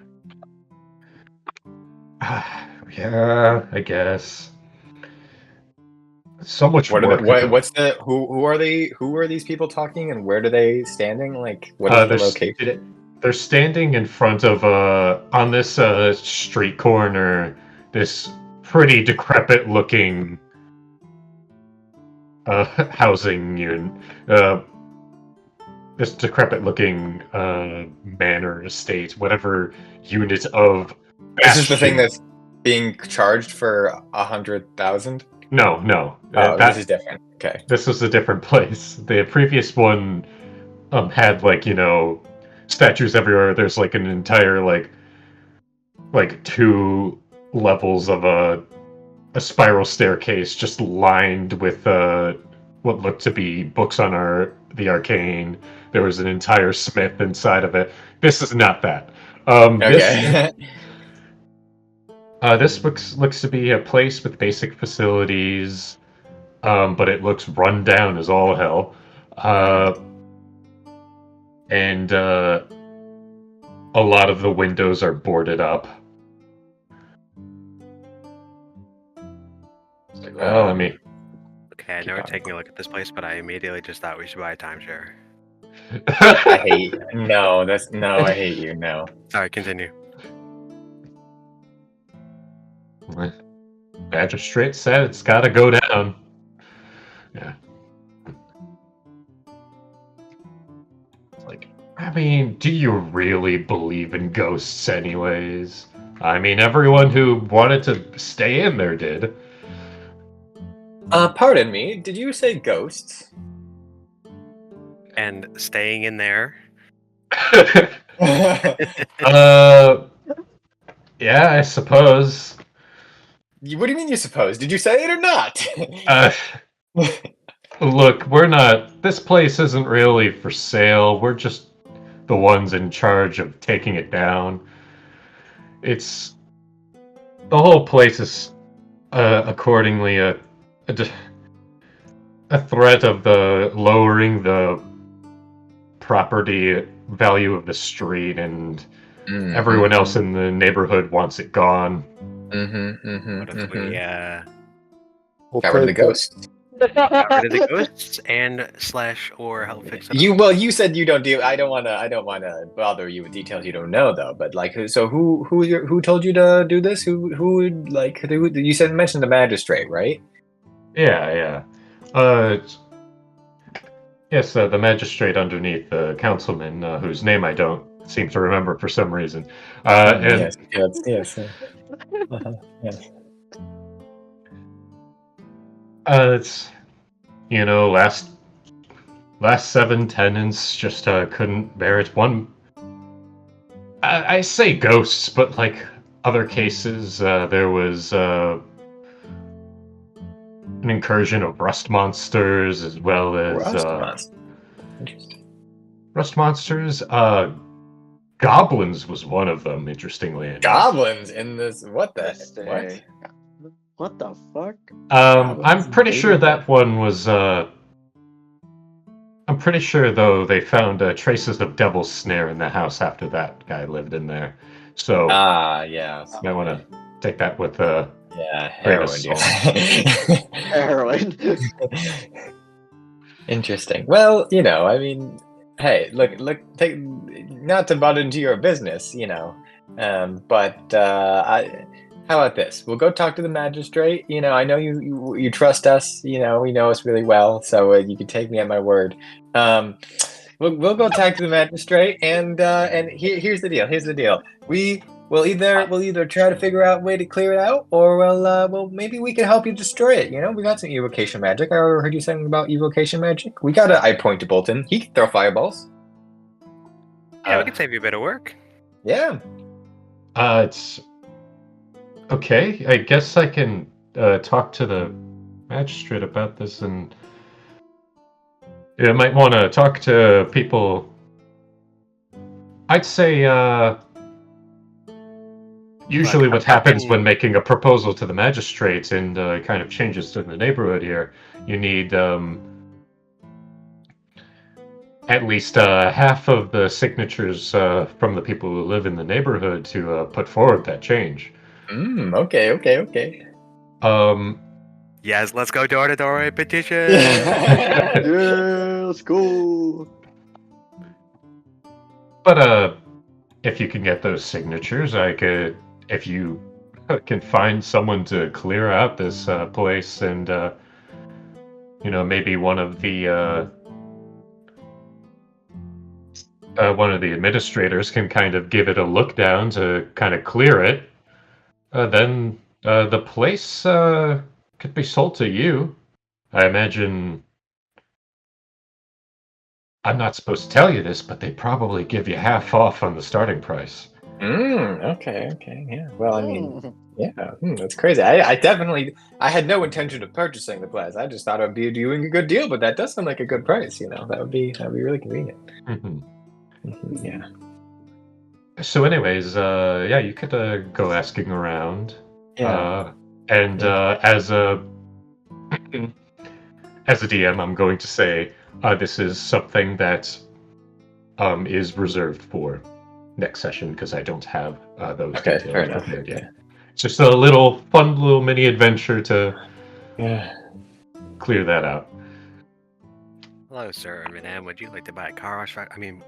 Yeah, I guess. So much What are work. the, what's the who are they? Who are these people talking, and where are they standing? Like, what is the location? They're standing in front of on this street corner, this pretty decrepit looking housing unit. This decrepit looking manor estate, whatever unit of. This is the thing that's being charged for 100,000. No. This is different. Okay. This was a different place. The previous one had statues everywhere. There's like an entire like 2 levels of a spiral staircase just lined with what looked to be books on the arcane. There was an entire smith inside of it. This is not that. Okay. This looks to be a place with basic facilities, but it looks run down as all hell. And a lot of the windows are boarded up. It's like, well, I mean... Okay, I know we're taking a look at this place, but I immediately just thought we should buy a timeshare. I hate I hate you. No. Sorry, continue. Magistrate said it's gotta go down. Yeah. Like, I mean, do you really believe in ghosts anyways? I mean, everyone who wanted to stay in there did. Pardon me, did you say ghosts? And staying in there. Yeah, I suppose. What do you mean you suppose? Did you say it or not? Look, this place isn't really for sale. We're just the ones in charge of taking it down. The whole place is, accordingly, a threat of lowering the property value of the street, and everyone else in the neighborhood wants it gone. What if we We'll got rid of the take it. ghosts? got rid of the ghosts and / or help fix it? You said you don't deal. I don't wanna bother you with details you don't know though. But like, so who told you to do this? Who you mentioned the magistrate, right? Yeah. Yes, the magistrate underneath the councilman, whose name I don't seem to remember for some reason. Yes. Yes. It's last 7 tenants just couldn't bear it. I say ghosts, but like other cases, there was an incursion of rust monsters as well as rust monsters. Goblins was one of them, interestingly enough. Goblins in this? What the? What? What the fuck? I'm pretty sure that one was. I'm pretty sure though they found traces of Devil's Snare in the house after that guy lived in there. So yeah. I want to take that with heroin. Heroin. Interesting. Well, I mean, hey, look, take not to butt into your business, but how about this? We'll go talk to the magistrate. I know you trust us. We know us really well, so you can take me at my word. We'll go talk to the magistrate, and here's the deal. Here's the deal. We'll either try to figure out a way to clear it out, or well, maybe we can help you destroy it. We got some evocation magic. I heard you saying about evocation magic. We got an eye point to Bolton. He can throw fireballs. Yeah, we can save you a bit of work. Yeah. It's okay. I guess I can talk to the magistrate about this, and I might want to talk to people. I'd say usually what happens when making a proposal to the magistrate and kind of changes to the neighborhood here, you need at least half of the signatures from the people who live in the neighborhood to put forward that change. Okay. Um, Yes, let's go door to door petition. Yeah, let's go. but if you can get those signatures, I could. If you can find someone to clear out this place, and maybe one of the administrators can kind of give it a look down to kind of clear it. Then the place could be sold to you. I imagine. I'm not supposed to tell you this, but they probably give you half off on the starting price. Okay, yeah. Well, I mean, yeah, that's crazy. I definitely, I had no intention of purchasing the place. I just thought it would be doing a good deal, but that does sound like a good price. That would be really convenient. Yeah. So, anyways, yeah, you could go asking around. Yeah. And as a DM, I'm going to say this is something that is reserved for next session because I don't have those details fair enough. prepared yet. It's just a fun little mini adventure to clear that out. Hello, sir. Madam, would you like to buy a car wash?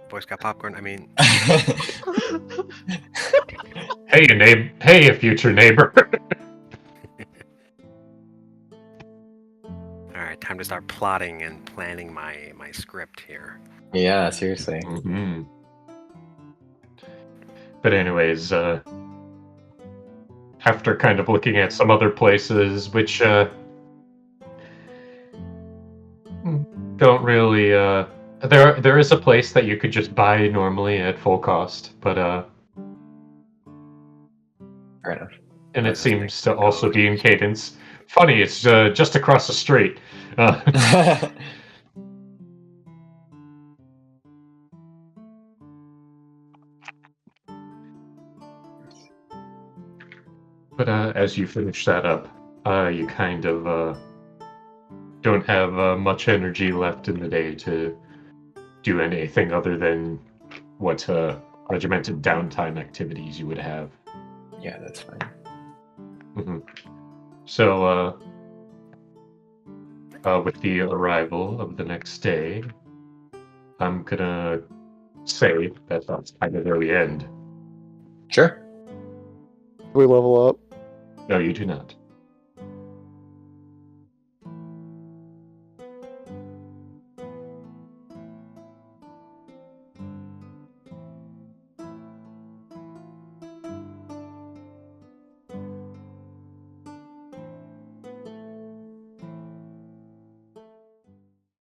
Boy Scout popcorn. Hey, a future neighbor. All right, time to start plotting and planning my script here. Yeah, seriously. But anyways, after kind of looking at some other places, which don't really, there is a place that you could just buy normally at full cost, but fair enough. And it seems to also be in Cadence. Funny, it's just across the street. But as you finish that up, you kind of don't have much energy left in the day to do anything other than what regimented downtime activities you would have. Yeah, that's fine. So, with the arrival of the next day, I'm gonna say that that's kind of where we end. Sure. We level up. No, you do not.